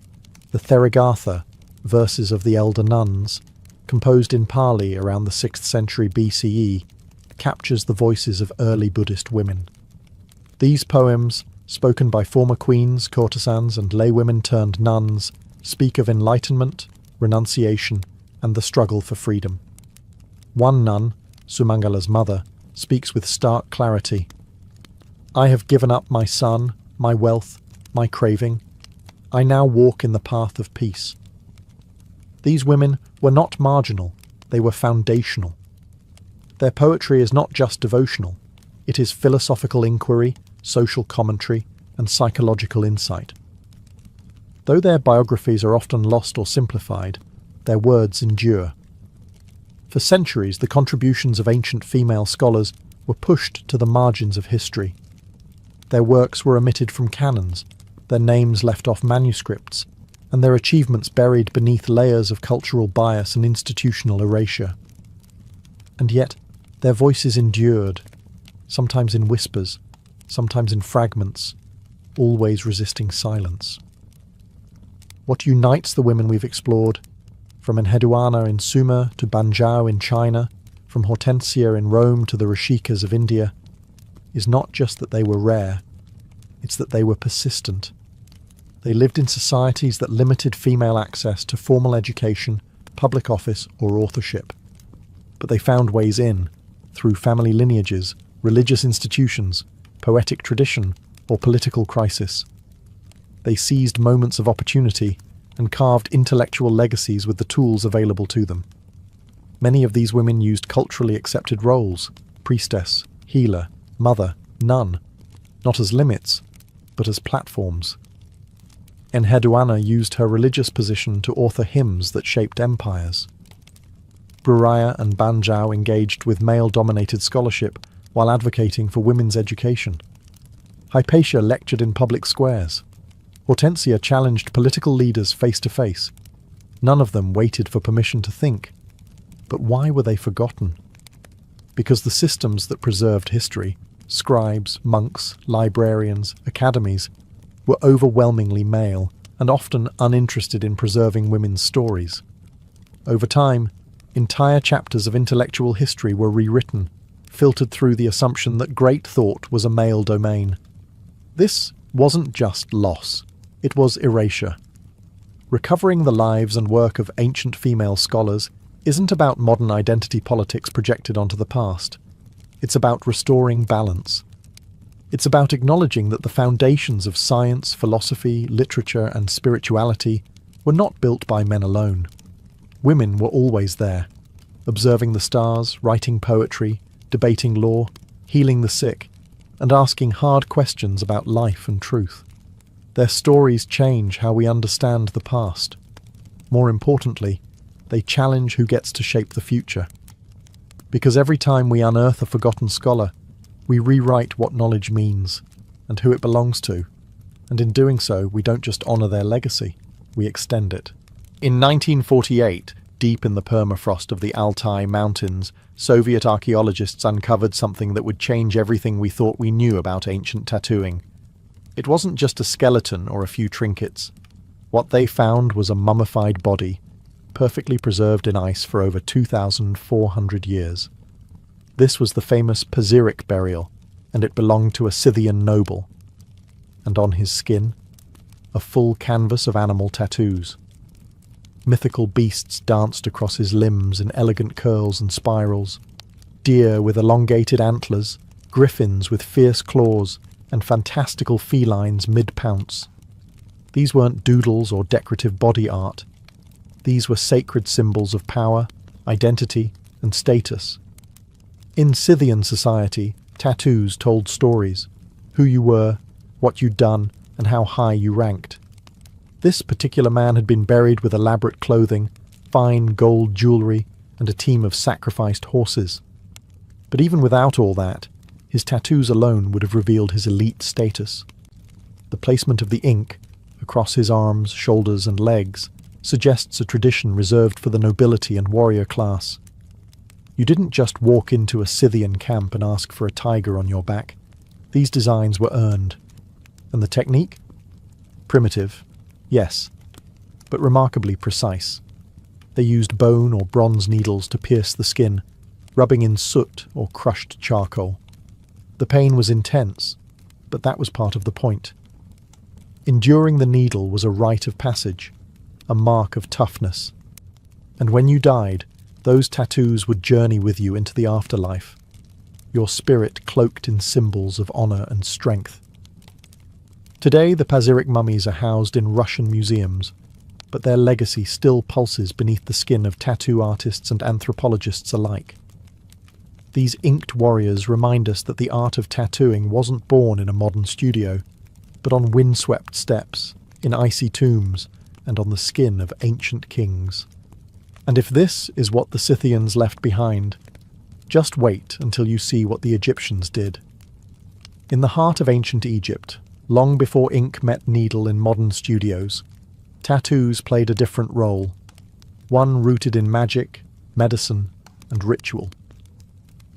the Therigatha, verses of the elder nuns, composed in Pali around the 6th century BCE, captures the voices of early Buddhist women. These poems, spoken by former queens, courtesans, and laywomen turned nuns, speak of enlightenment, renunciation, and the struggle for freedom. One nun, Sumangala's mother, speaks with stark clarity. "I have given up my son, my wealth, my craving. I now walk in the path of peace." These women were not marginal, they were foundational. Their poetry is not just devotional, it is philosophical inquiry, social commentary, and psychological insight. Though their biographies are often lost or simplified, their words endure. For centuries, the contributions of ancient female scholars were pushed to the margins of history. Their works were omitted from canons, their names left off manuscripts, and their achievements buried beneath layers of cultural bias and institutional erasure. And yet, their voices endured, sometimes in whispers, sometimes in fragments, always resisting silence. What unites the women we've explored, from Enheduanna in Sumer to Banjao in China, from Hortensia in Rome to the Rishikas of India, is not just that they were rare, it's that they were persistent. They lived in societies that limited female access to formal education, public office, or authorship. But they found ways in, through family lineages, religious institutions, poetic tradition, or political crisis. They seized moments of opportunity and carved intellectual legacies with the tools available to them. Many of these women used culturally accepted roles, priestess, healer, mother, nun, not as limits, but as platforms. Enheduanna used her religious position to author hymns that shaped empires. Bruraya and Banjao engaged with male-dominated scholarship while advocating for women's education. Hypatia lectured in public squares. Hortensia challenged political leaders face to face. None of them waited for permission to think. But why were they forgotten? Because the systems that preserved history, scribes, monks, librarians, academies, were overwhelmingly male and often uninterested in preserving women's stories. Over time, entire chapters of intellectual history were rewritten, filtered through the assumption that great thought was a male domain. This wasn't just loss, it was erasure. Recovering the lives and work of ancient female scholars isn't about modern identity politics projected onto the past. It's about restoring balance. It's about acknowledging that the foundations of science, philosophy, literature, and spirituality were not built by men alone. Women were always there, observing the stars, writing poetry, debating law, healing the sick, and asking hard questions about life and truth. Their stories change how we understand the past. More importantly, they challenge who gets to shape the future. Because every time we unearth a forgotten scholar, we rewrite what knowledge means and who it belongs to. And in doing so, we don't just honour their legacy, we extend it. In 1948, deep in the permafrost of the Altai Mountains, Soviet archaeologists uncovered something that would change everything we thought we knew about ancient tattooing. It wasn't just a skeleton or a few trinkets. What they found was a mummified body, perfectly preserved in ice for over 2,400 years. This was the famous Pazyryk burial, and it belonged to a Scythian noble. And on his skin, a full canvas of animal tattoos. Mythical beasts danced across his limbs in elegant curls and spirals. Deer with elongated antlers, griffins with fierce claws, and fantastical felines mid-pounce. These weren't doodles or decorative body art. These were sacred symbols of power, identity, and status. In Scythian society, tattoos told stories: who you were, what you'd done, and how high you ranked. This particular man had been buried with elaborate clothing, fine gold jewellery, and a team of sacrificed horses. But even without all that, his tattoos alone would have revealed his elite status. The placement of the ink, across his arms, shoulders, and legs, suggests a tradition reserved for the nobility and warrior class. You didn't just walk into a Scythian camp and ask for a tiger on your back. These designs were earned. And the technique? Primitive, yes, but remarkably precise. They used bone or bronze needles to pierce the skin, rubbing in soot or crushed charcoal. The pain was intense, but that was part of the point. Enduring the needle was a rite of passage, a mark of toughness. And when you died, those tattoos would journey with you into the afterlife, your spirit cloaked in symbols of honour and strength. Today, the Pazyryk mummies are housed in Russian museums, but their legacy still pulses beneath the skin of tattoo artists and anthropologists alike. These inked warriors remind us that the art of tattooing wasn't born in a modern studio, but on windswept steppes, in icy tombs, and on the skin of ancient kings. And if this is what the Scythians left behind, just wait until you see what the Egyptians did. In the heart of ancient Egypt, long before ink met needle in modern studios, tattoos played a different role, one rooted in magic, medicine, and ritual.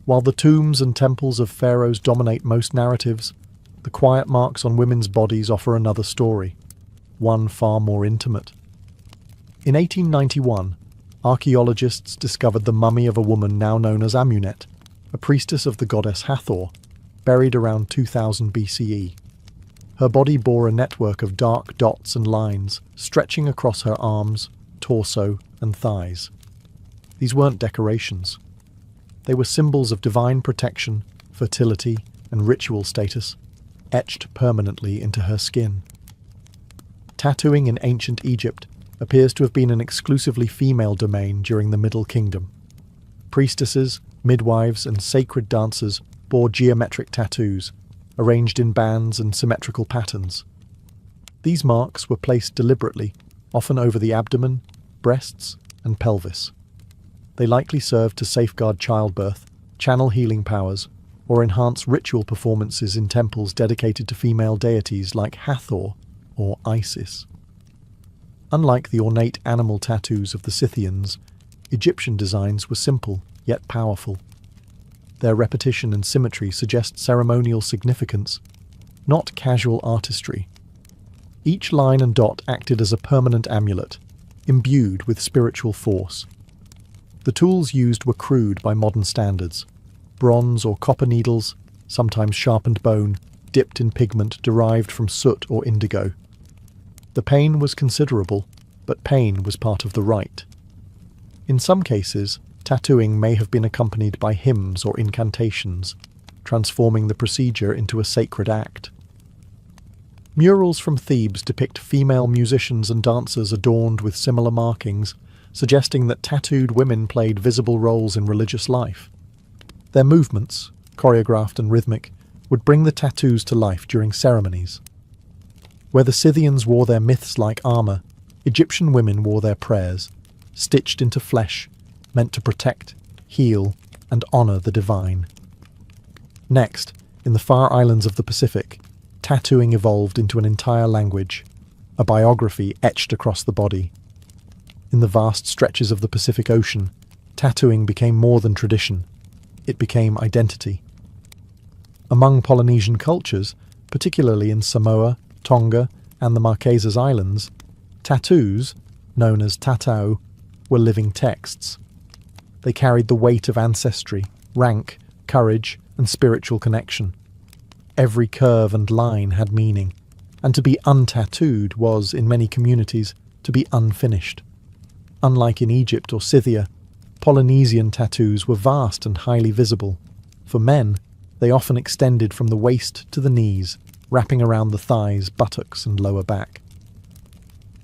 While the tombs and temples of pharaohs dominate most narratives, the quiet marks on women's bodies offer another story, one far more intimate. In 1891, archaeologists discovered the mummy of a woman now known as Amunet, a priestess of the goddess Hathor, buried around 2000 BCE. Her body bore a network of dark dots and lines stretching across her arms, torso, and thighs. These weren't decorations. They were symbols of divine protection, fertility, and ritual status, etched permanently into her skin. Tattooing in ancient Egypt appears to have been an exclusively female domain during the Middle Kingdom. Priestesses, midwives, and sacred dancers bore geometric tattoos, arranged in bands and symmetrical patterns. These marks were placed deliberately, often over the abdomen, breasts, and pelvis. They likely served to safeguard childbirth, channel healing powers, or enhance ritual performances in temples dedicated to female deities like Hathor or Isis. Unlike the ornate animal tattoos of the Scythians, Egyptian designs were simple yet powerful. Their repetition and symmetry suggest ceremonial significance, not casual artistry. Each line and dot acted as a permanent amulet, imbued with spiritual force. The tools used were crude by modern standards: bronze or copper needles, sometimes sharpened bone, dipped in pigment derived from soot or indigo. The pain was considerable, but pain was part of the rite. In some cases, tattooing may have been accompanied by hymns or incantations, transforming the procedure into a sacred act. Murals from Thebes depict female musicians and dancers adorned with similar markings, suggesting that tattooed women played visible roles in religious life. Their movements, choreographed and rhythmic, would bring the tattoos to life during ceremonies. Where the Scythians wore their myths-like armour, Egyptian women wore their prayers, stitched into flesh, meant to protect, heal, and honour the divine. Next, in the far islands of the Pacific, tattooing evolved into an entire language, a biography etched across the body. In the vast stretches of the Pacific Ocean, tattooing became more than tradition. It became identity. Among Polynesian cultures, particularly in Samoa, Tonga, and the Marquesas Islands, tattoos, known as tatau, were living texts. They carried the weight of ancestry, rank, courage, and spiritual connection. Every curve and line had meaning, and to be untattooed was, in many communities, to be unfinished. Unlike in Egypt or Scythia, Polynesian tattoos were vast and highly visible. For men, they often extended from the waist to the knees, wrapping around the thighs, buttocks, and lower back.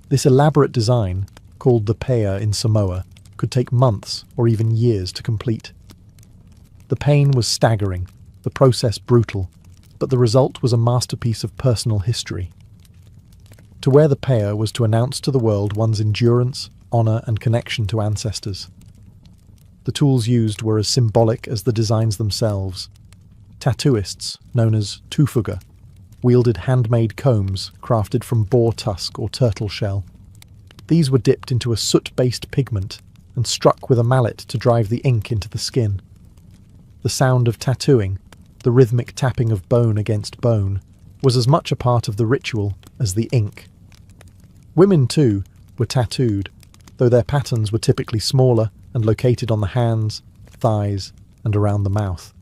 This elaborate design, called the pea in Samoa, could take months or even years to complete. The pain was staggering, the process brutal, but the result was a masterpiece of personal history. To wear the pea was to announce to the world one's endurance, honour, and connection to ancestors. The tools used were as symbolic as the designs themselves. Tattooists, known as tufuga, wielded handmade combs crafted from boar tusk or turtle shell. These were dipped into a soot-based pigment and struck with a mallet to drive the ink into the skin. The sound of tattooing, the rhythmic tapping of bone against bone, was as much a part of the ritual as the ink. Women, too, were tattooed, though their patterns were typically smaller and located on the hands, thighs, and around the mouth.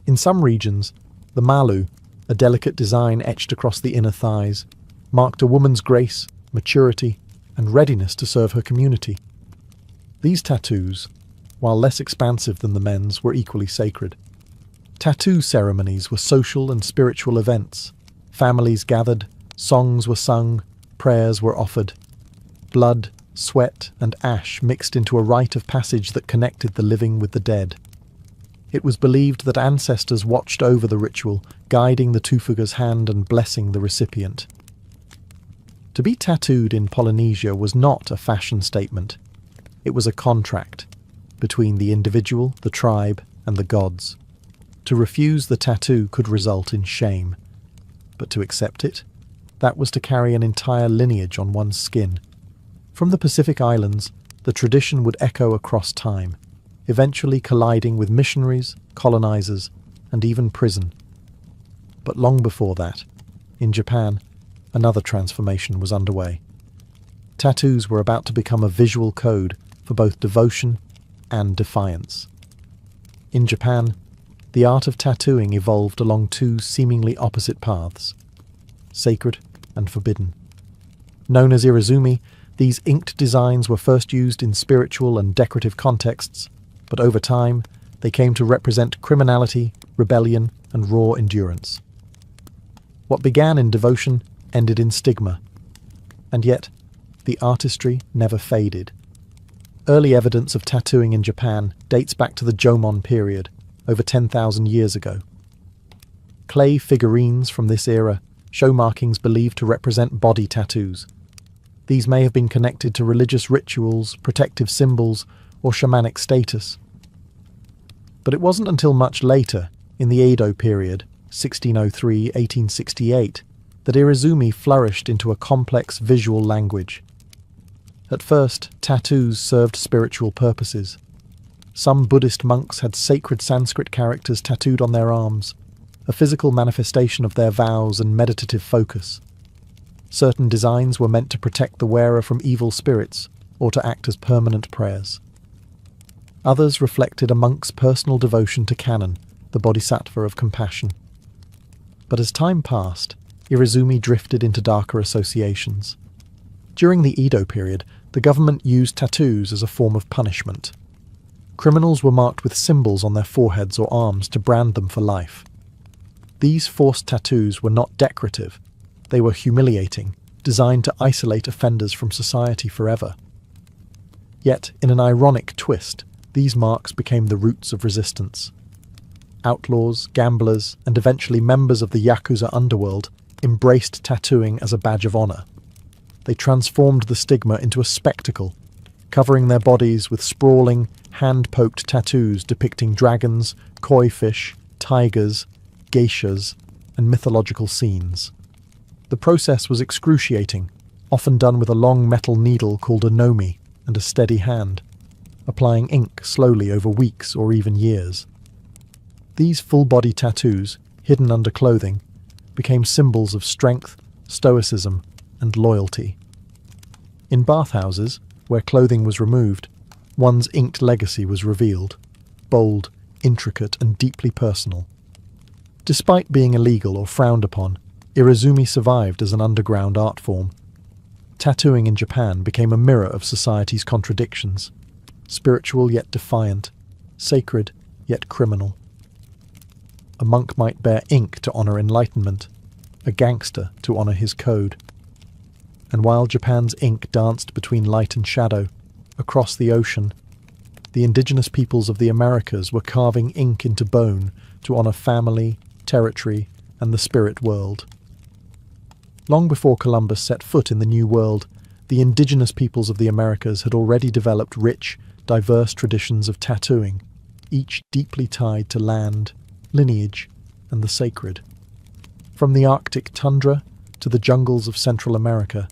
In some regions, the malu, a delicate design etched across the inner thighs, marked a woman's grace, maturity, and readiness to serve her community. These tattoos, while less expansive than the men's, were equally sacred. Tattoo ceremonies were social and spiritual events. Families gathered, songs were sung, prayers were offered. Blood, sweat, and ash mixed into a rite of passage that connected the living with the dead. It was believed that ancestors watched over the ritual, guiding the tufuga's hand and blessing the recipient. To be tattooed in Polynesia was not a fashion statement. It was a contract between the individual, the tribe, and the gods. To refuse the tattoo could result in shame, but to accept it, that was to carry an entire lineage on one's skin. From the Pacific Islands, the tradition would echo across time, eventually colliding with missionaries, colonizers, and even prison. But long before that, in Japan, another transformation was underway. Tattoos were about to become a visual code for both devotion and defiance. In Japan, the art of tattooing evolved along two seemingly opposite paths, sacred and forbidden. Known as irezumi, these inked designs were first used in spiritual and decorative contexts, but over time they came to represent criminality, rebellion, and raw endurance. What began in devotion ended in stigma, and yet the artistry never faded. Early evidence of tattooing in Japan dates back to the Jomon period, over 10,000 years ago. Clay figurines from this era show markings believed to represent body tattoos. These may have been connected to religious rituals, protective symbols, or shamanic status. But it wasn't until much later, in the Edo period, 1603-1868, that irezumi flourished into a complex visual language. At first, tattoos served spiritual purposes. Some Buddhist monks had sacred Sanskrit characters tattooed on their arms, a physical manifestation of their vows and meditative focus. Certain designs were meant to protect the wearer from evil spirits or to act as permanent prayers. Others reflected a monk's personal devotion to Kannon, the bodhisattva of compassion. But as time passed, irezumi drifted into darker associations. During the Edo period, the government used tattoos as a form of punishment. Criminals were marked with symbols on their foreheads or arms to brand them for life. These forced tattoos were not decorative. They were humiliating, designed to isolate offenders from society forever. Yet, in an ironic twist, these marks became the roots of resistance. Outlaws, gamblers, and eventually members of the Yakuza underworld embraced tattooing as a badge of honor. They transformed the stigma into a spectacle, covering their bodies with sprawling, hand-poked tattoos depicting dragons, koi fish, tigers, geishas, and mythological scenes. The process was excruciating, often done with a long metal needle called a nomi and a steady hand, applying ink slowly over weeks or even years. These full-body tattoos, hidden under clothing, became symbols of strength, stoicism, and loyalty. In bathhouses, where clothing was removed, one's inked legacy was revealed, bold, intricate, and deeply personal. Despite being illegal or frowned upon, Irizumi survived as an underground art form. Tattooing in Japan became a mirror of society's contradictions, spiritual yet defiant, sacred yet criminal. A monk might bear ink to honor enlightenment, a gangster to honor his code. And while Japan's ink danced between light and shadow, across the ocean, the indigenous peoples of the Americas were carving ink into bone to honor family, territory, and the spirit world. Long before Columbus set foot in the New World, the indigenous peoples of the Americas had already developed rich, diverse traditions of tattooing, each deeply tied to land, lineage, and the sacred. From the Arctic tundra to the jungles of Central America,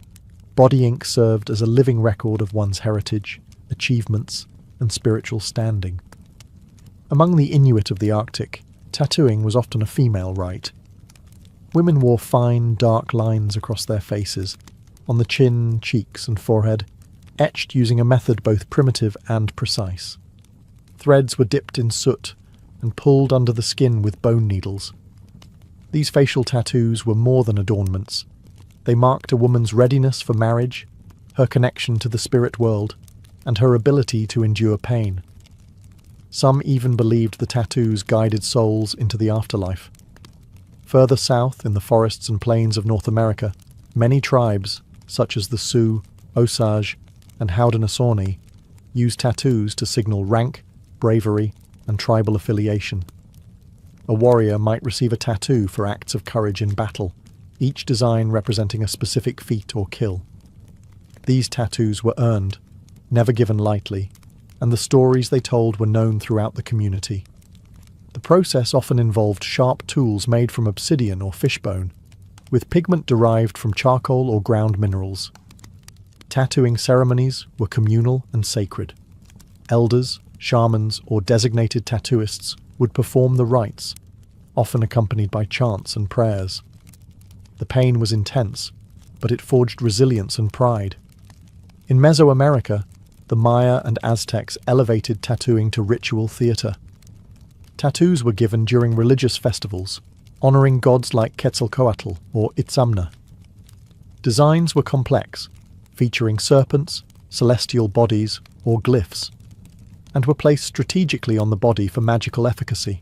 body ink served as a living record of one's heritage, achievements, and spiritual standing. Among the Inuit of the Arctic, tattooing was often a female rite. Women wore fine, dark lines across their faces, on the chin, cheeks, and forehead, etched using a method both primitive and precise. Threads were dipped in soot and pulled under the skin with bone needles. These facial tattoos were more than adornments. They marked a woman's readiness for marriage, her connection to the spirit world, and her ability to endure pain. Some even believed the tattoos guided souls into the afterlife. Further south, in the forests and plains of North America, many tribes, such as the Sioux, Osage, and Haudenosaunee, used tattoos to signal rank, bravery, and tribal affiliation. A warrior might receive a tattoo for acts of courage in battle, each design representing a specific feat or kill. These tattoos were earned, never given lightly, and the stories they told were known throughout the community. The process often involved sharp tools made from obsidian or fishbone, with pigment derived from charcoal or ground minerals. Tattooing ceremonies were communal and sacred. Elders, shamans, or designated tattooists would perform the rites, often accompanied by chants and prayers. The pain was intense, but it forged resilience and pride. In Mesoamerica, the Maya and Aztecs elevated tattooing to ritual theater. Tattoos were given during religious festivals, honoring gods like Quetzalcoatl or Itzamna. Designs were complex, featuring serpents, celestial bodies, or glyphs, and were placed strategically on the body for magical efficacy.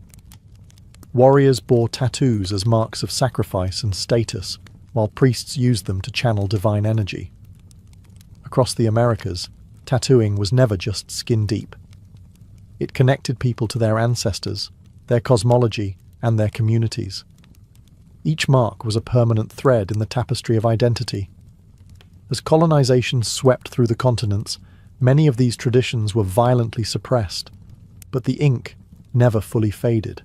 Warriors bore tattoos as marks of sacrifice and status, while priests used them to channel divine energy. Across the Americas, tattooing was never just skin-deep. It connected people to their ancestors, their cosmology, and their communities. Each mark was a permanent thread in the tapestry of identity. As colonization swept through the continents, many of these traditions were violently suppressed, but the ink never fully faded.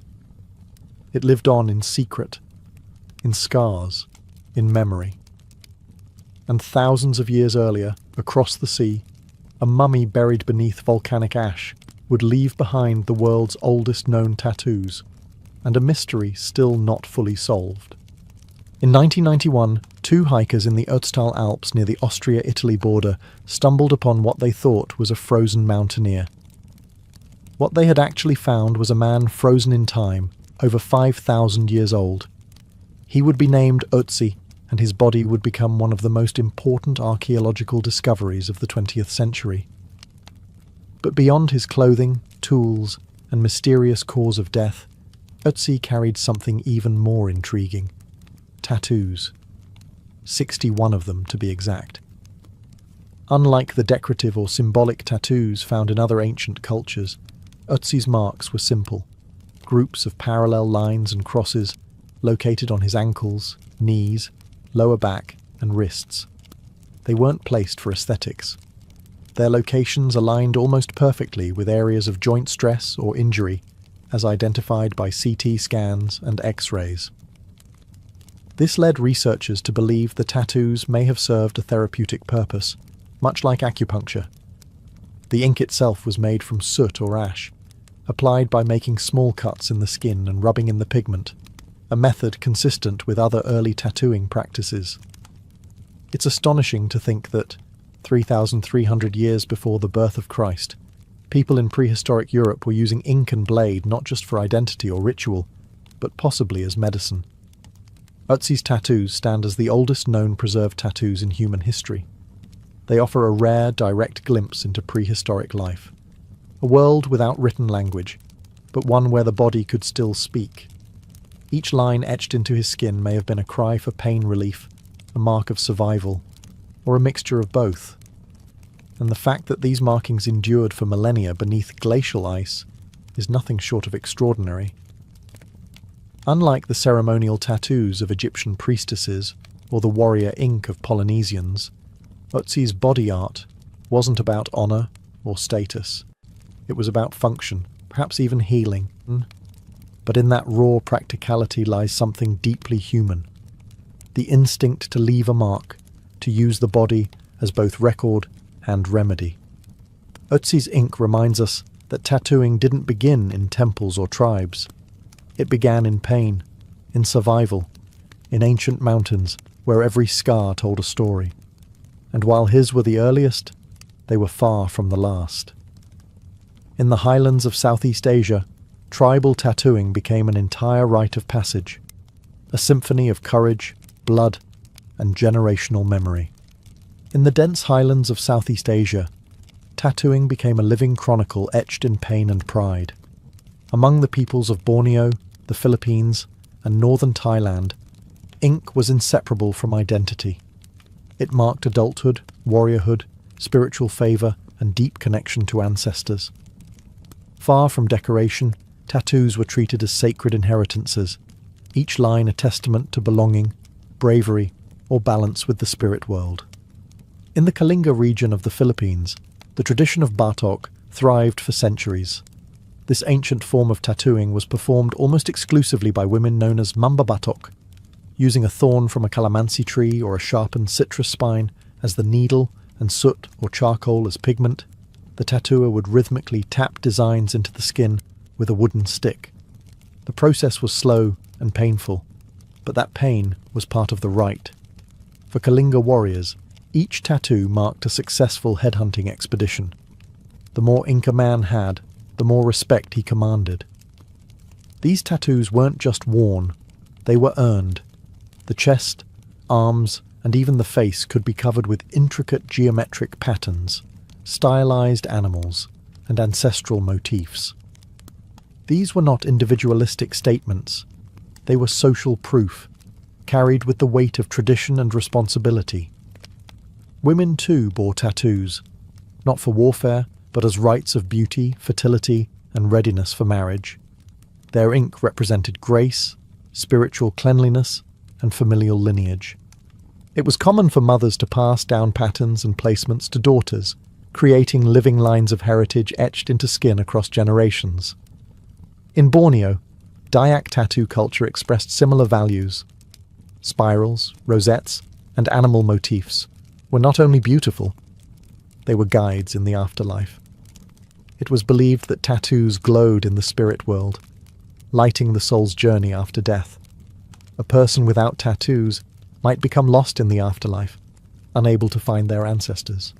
It lived on in secret, in scars, in memory. And thousands of years earlier, across the sea, a mummy buried beneath volcanic ash would leave behind the world's oldest known tattoos, and a mystery still not fully solved. In 1991, two hikers in the Ötztal Alps near the Austria-Italy border stumbled upon what they thought was a frozen mountaineer. What they had actually found was a man frozen in time, over 5,000 years old. He would be named Ötzi, and his body would become one of the most important archaeological discoveries of the 20th century. But beyond his clothing, tools, and mysterious cause of death, Ötzi carried something even more intriguing: tattoos. 61 of them, to be exact. Unlike the decorative or symbolic tattoos found in other ancient cultures, Ötzi's marks were simple: groups of parallel lines and crosses located on his ankles, knees, lower back, and wrists. They weren't placed for aesthetics. Their locations aligned almost perfectly with areas of joint stress or injury, as identified by CT scans and X-rays. This led researchers to believe the tattoos may have served a therapeutic purpose, much like acupuncture. The ink itself was made from soot or ash, applied by making small cuts in the skin and rubbing in the pigment, a method consistent with other early tattooing practices. It's astonishing to think that, 3,300 years before the birth of Christ, people in prehistoric Europe were using ink and blade not just for identity or ritual, but possibly as medicine. Ötzi's tattoos stand as the oldest known preserved tattoos in human history. They offer a rare, direct glimpse into prehistoric life. A world without written language, but one where the body could still speak. Each line etched into his skin may have been a cry for pain relief, a mark of survival, or a mixture of both. And the fact that these markings endured for millennia beneath glacial ice is nothing short of extraordinary. Unlike the ceremonial tattoos of Egyptian priestesses or the warrior ink of Polynesians, Ötzi's body art wasn't about honor or status. It was about function, perhaps even healing. But in that raw practicality lies something deeply human. The instinct to leave a mark, to use the body as both record and remedy. Ötzi's ink reminds us that tattooing didn't begin in temples or tribes. It began in pain, in survival, in ancient mountains where every scar told a story. And while his were the earliest, they were far from the last. In the highlands of Southeast Asia, tribal tattooing became an entire rite of passage, a symphony of courage, blood, and generational memory. In the dense highlands of Southeast Asia, tattooing became a living chronicle etched in pain and pride. Among the peoples of Borneo, the Philippines, and northern Thailand, ink was inseparable from identity. It marked adulthood, warriorhood, spiritual favor, and deep connection to ancestors. Far from decoration, tattoos were treated as sacred inheritances, each line a testament to belonging, bravery, or balance with the spirit world. In the Kalinga region of the Philippines, the tradition of batok thrived for centuries. This ancient form of tattooing was performed almost exclusively by women known as mambabatok, using a thorn from a calamansi tree or a sharpened citrus spine as the needle and soot or charcoal as pigment. The tattooer would rhythmically tap designs into the skin with a wooden stick. The process was slow and painful, but that pain was part of the rite. For Kalinga warriors, each tattoo marked a successful headhunting expedition. The more ink a man had, the more respect he commanded. These tattoos weren't just worn, they were earned. The chest, arms, and even the face could be covered with intricate geometric patterns, stylized animals, and ancestral motifs. These were not individualistic statements. They were social proof, carried with the weight of tradition and responsibility. Women too bore tattoos, not for warfare, but as rites of beauty, fertility, and readiness for marriage. Their ink represented grace, spiritual cleanliness, and familial lineage. It was common for mothers to pass down patterns and placements to daughters, creating living lines of heritage etched into skin across generations. In Borneo, Dayak tattoo culture expressed similar values. Spirals, rosettes, and animal motifs were not only beautiful, they were guides in the afterlife. It was believed that tattoos glowed in the spirit world, lighting the soul's journey after death. A person without tattoos might become lost in the afterlife, unable to find their ancestors.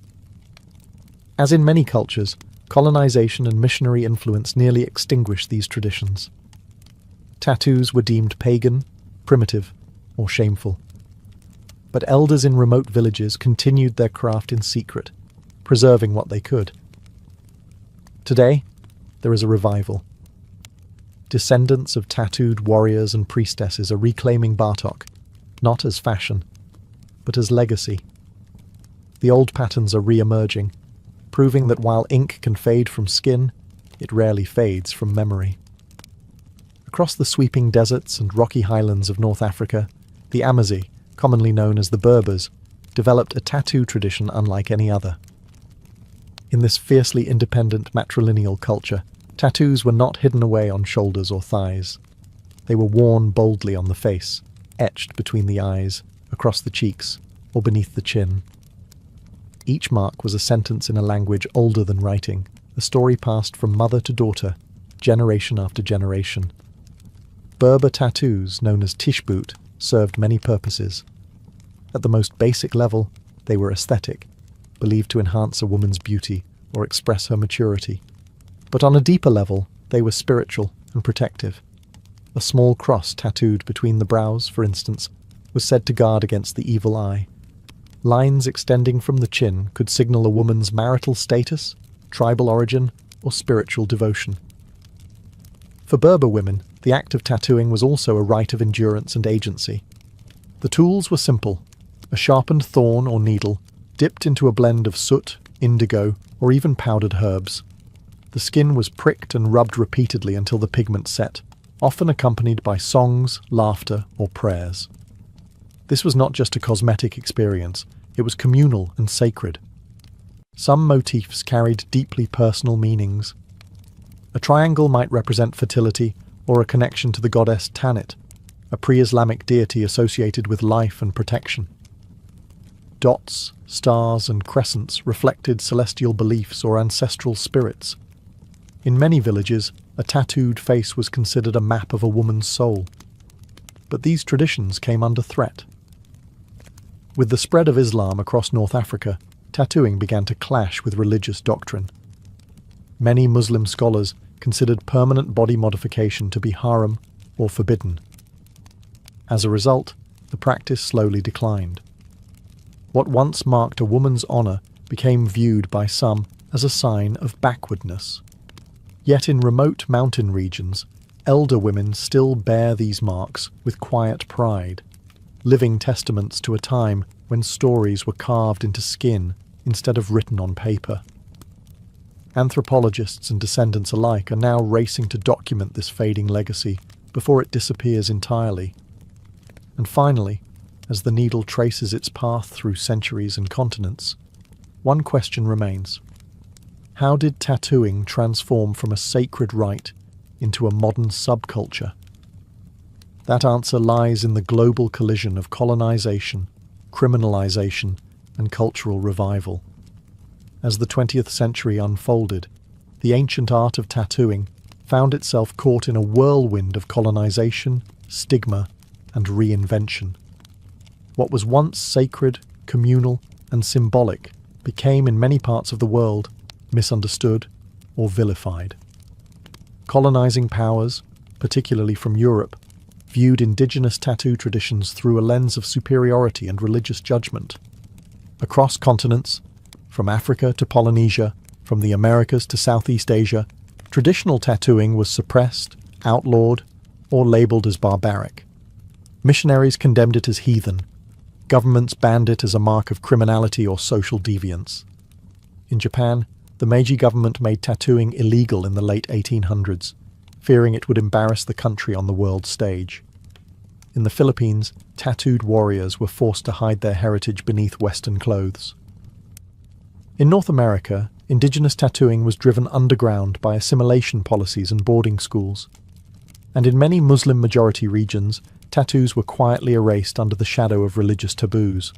As in many cultures, colonization and missionary influence nearly extinguished these traditions. Tattoos were deemed pagan, primitive, or shameful. But elders in remote villages continued their craft in secret, preserving what they could. Today, there is a revival. Descendants of tattooed warriors and priestesses are reclaiming batok, not as fashion, but as legacy. The old patterns are re-emerging, proving that while ink can fade from skin, it rarely fades from memory. Across the sweeping deserts and rocky highlands of North Africa, the Amazigh, commonly known as the Berbers, developed a tattoo tradition unlike any other. In this fiercely independent matrilineal culture, tattoos were not hidden away on shoulders or thighs. They were worn boldly on the face, etched between the eyes, across the cheeks, or beneath the chin. Each mark was a sentence in a language older than writing, a story passed from mother to daughter, generation after generation. Berber tattoos, known as tishboot, served many purposes. At the most basic level, they were aesthetic, believed to enhance a woman's beauty or express her maturity. But on a deeper level, they were spiritual and protective. A small cross tattooed between the brows, for instance, was said to guard against the evil eye. Lines extending from the chin could signal a woman's marital status, tribal origin, or spiritual devotion. For Berber women, the act of tattooing was also a rite of endurance and agency. The tools were simple: a sharpened thorn or needle, dipped into a blend of soot, indigo, or even powdered herbs. The skin was pricked and rubbed repeatedly until the pigment set, often accompanied by songs, laughter, or prayers. This was not just a cosmetic experience, it was communal and sacred. Some motifs carried deeply personal meanings. A triangle might represent fertility or a connection to the goddess Tanit, a pre-Islamic deity associated with life and protection. Dots, stars, and crescents reflected celestial beliefs or ancestral spirits. In many villages, a tattooed face was considered a map of a woman's soul. But these traditions came under threat. With the spread of Islam across North Africa, tattooing began to clash with religious doctrine. Many Muslim scholars considered permanent body modification to be haram or forbidden. As a result, the practice slowly declined. What once marked a woman's honor became viewed by some as a sign of backwardness. Yet in remote mountain regions, elder women still bear these marks with quiet pride, living testaments to a time when stories were carved into skin instead of written on paper. Anthropologists and descendants alike are now racing to document this fading legacy before it disappears entirely. And finally, as the needle traces its path through centuries and continents, one question remains. How did tattooing transform from a sacred rite into a modern subculture? That answer lies in the global collision of colonization, criminalization, and cultural revival. As the 20th century unfolded, the ancient art of tattooing found itself caught in a whirlwind of colonization, stigma, and reinvention. What was once sacred, communal, and symbolic became in many parts of the world misunderstood or vilified. Colonizing powers, particularly from Europe, viewed indigenous tattoo traditions through a lens of superiority and religious judgment. Across continents, from Africa to Polynesia, from the Americas to Southeast Asia, traditional tattooing was suppressed, outlawed, or labeled as barbaric. Missionaries condemned it as heathen. Governments banned it as a mark of criminality or social deviance. In Japan, the Meiji government made tattooing illegal in the late 1800s, fearing it would embarrass the country on the world stage. In the Philippines, tattooed warriors were forced to hide their heritage beneath Western clothes. In North America, indigenous tattooing was driven underground by assimilation policies and boarding schools. And in many Muslim-majority regions, tattoos were quietly erased under the shadow of religious taboos.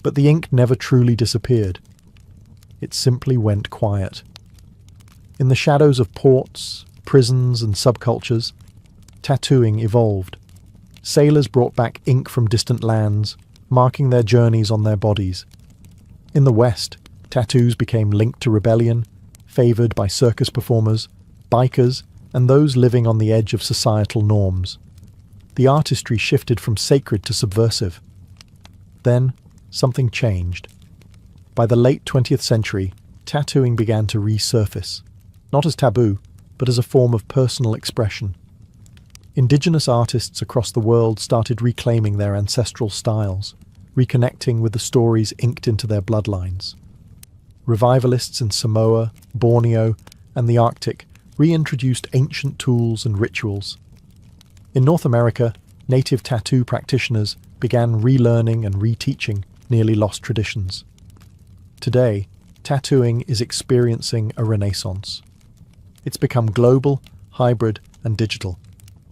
But the ink never truly disappeared. It simply went quiet. In the shadows of ports, prisons, and subcultures, tattooing evolved. Sailors brought back ink from distant lands, marking their journeys on their bodies. In the West, tattoos became linked to rebellion, favored by circus performers, bikers, and those living on the edge of societal norms. The artistry shifted from sacred to subversive. Then, something changed. By the late 20th century, tattooing began to resurface, not as taboo, but as a form of personal expression. Indigenous artists across the world started reclaiming their ancestral styles, reconnecting with the stories inked into their bloodlines. Revivalists in Samoa, Borneo, and the Arctic reintroduced ancient tools and rituals. In North America, native tattoo practitioners began relearning and reteaching nearly lost traditions. Today, tattooing is experiencing a renaissance. It's become global, hybrid, and digital,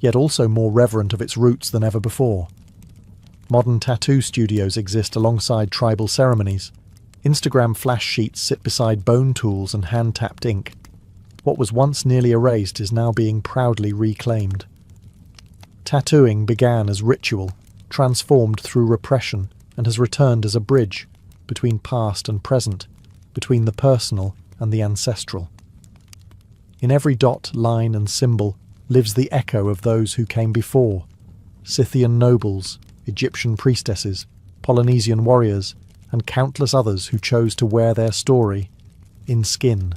yet also more reverent of its roots than ever before. Modern tattoo studios exist alongside tribal ceremonies. Instagram flash sheets sit beside bone tools and hand-tapped ink. What was once nearly erased is now being proudly reclaimed. Tattooing began as ritual, transformed through repression, and has returned as a bridge between past and present, between the personal and the ancestral. In every dot, line, and symbol lives the echo of those who came before: Scythian nobles, Egyptian priestesses, Polynesian warriors, and countless others who chose to wear their story in skin.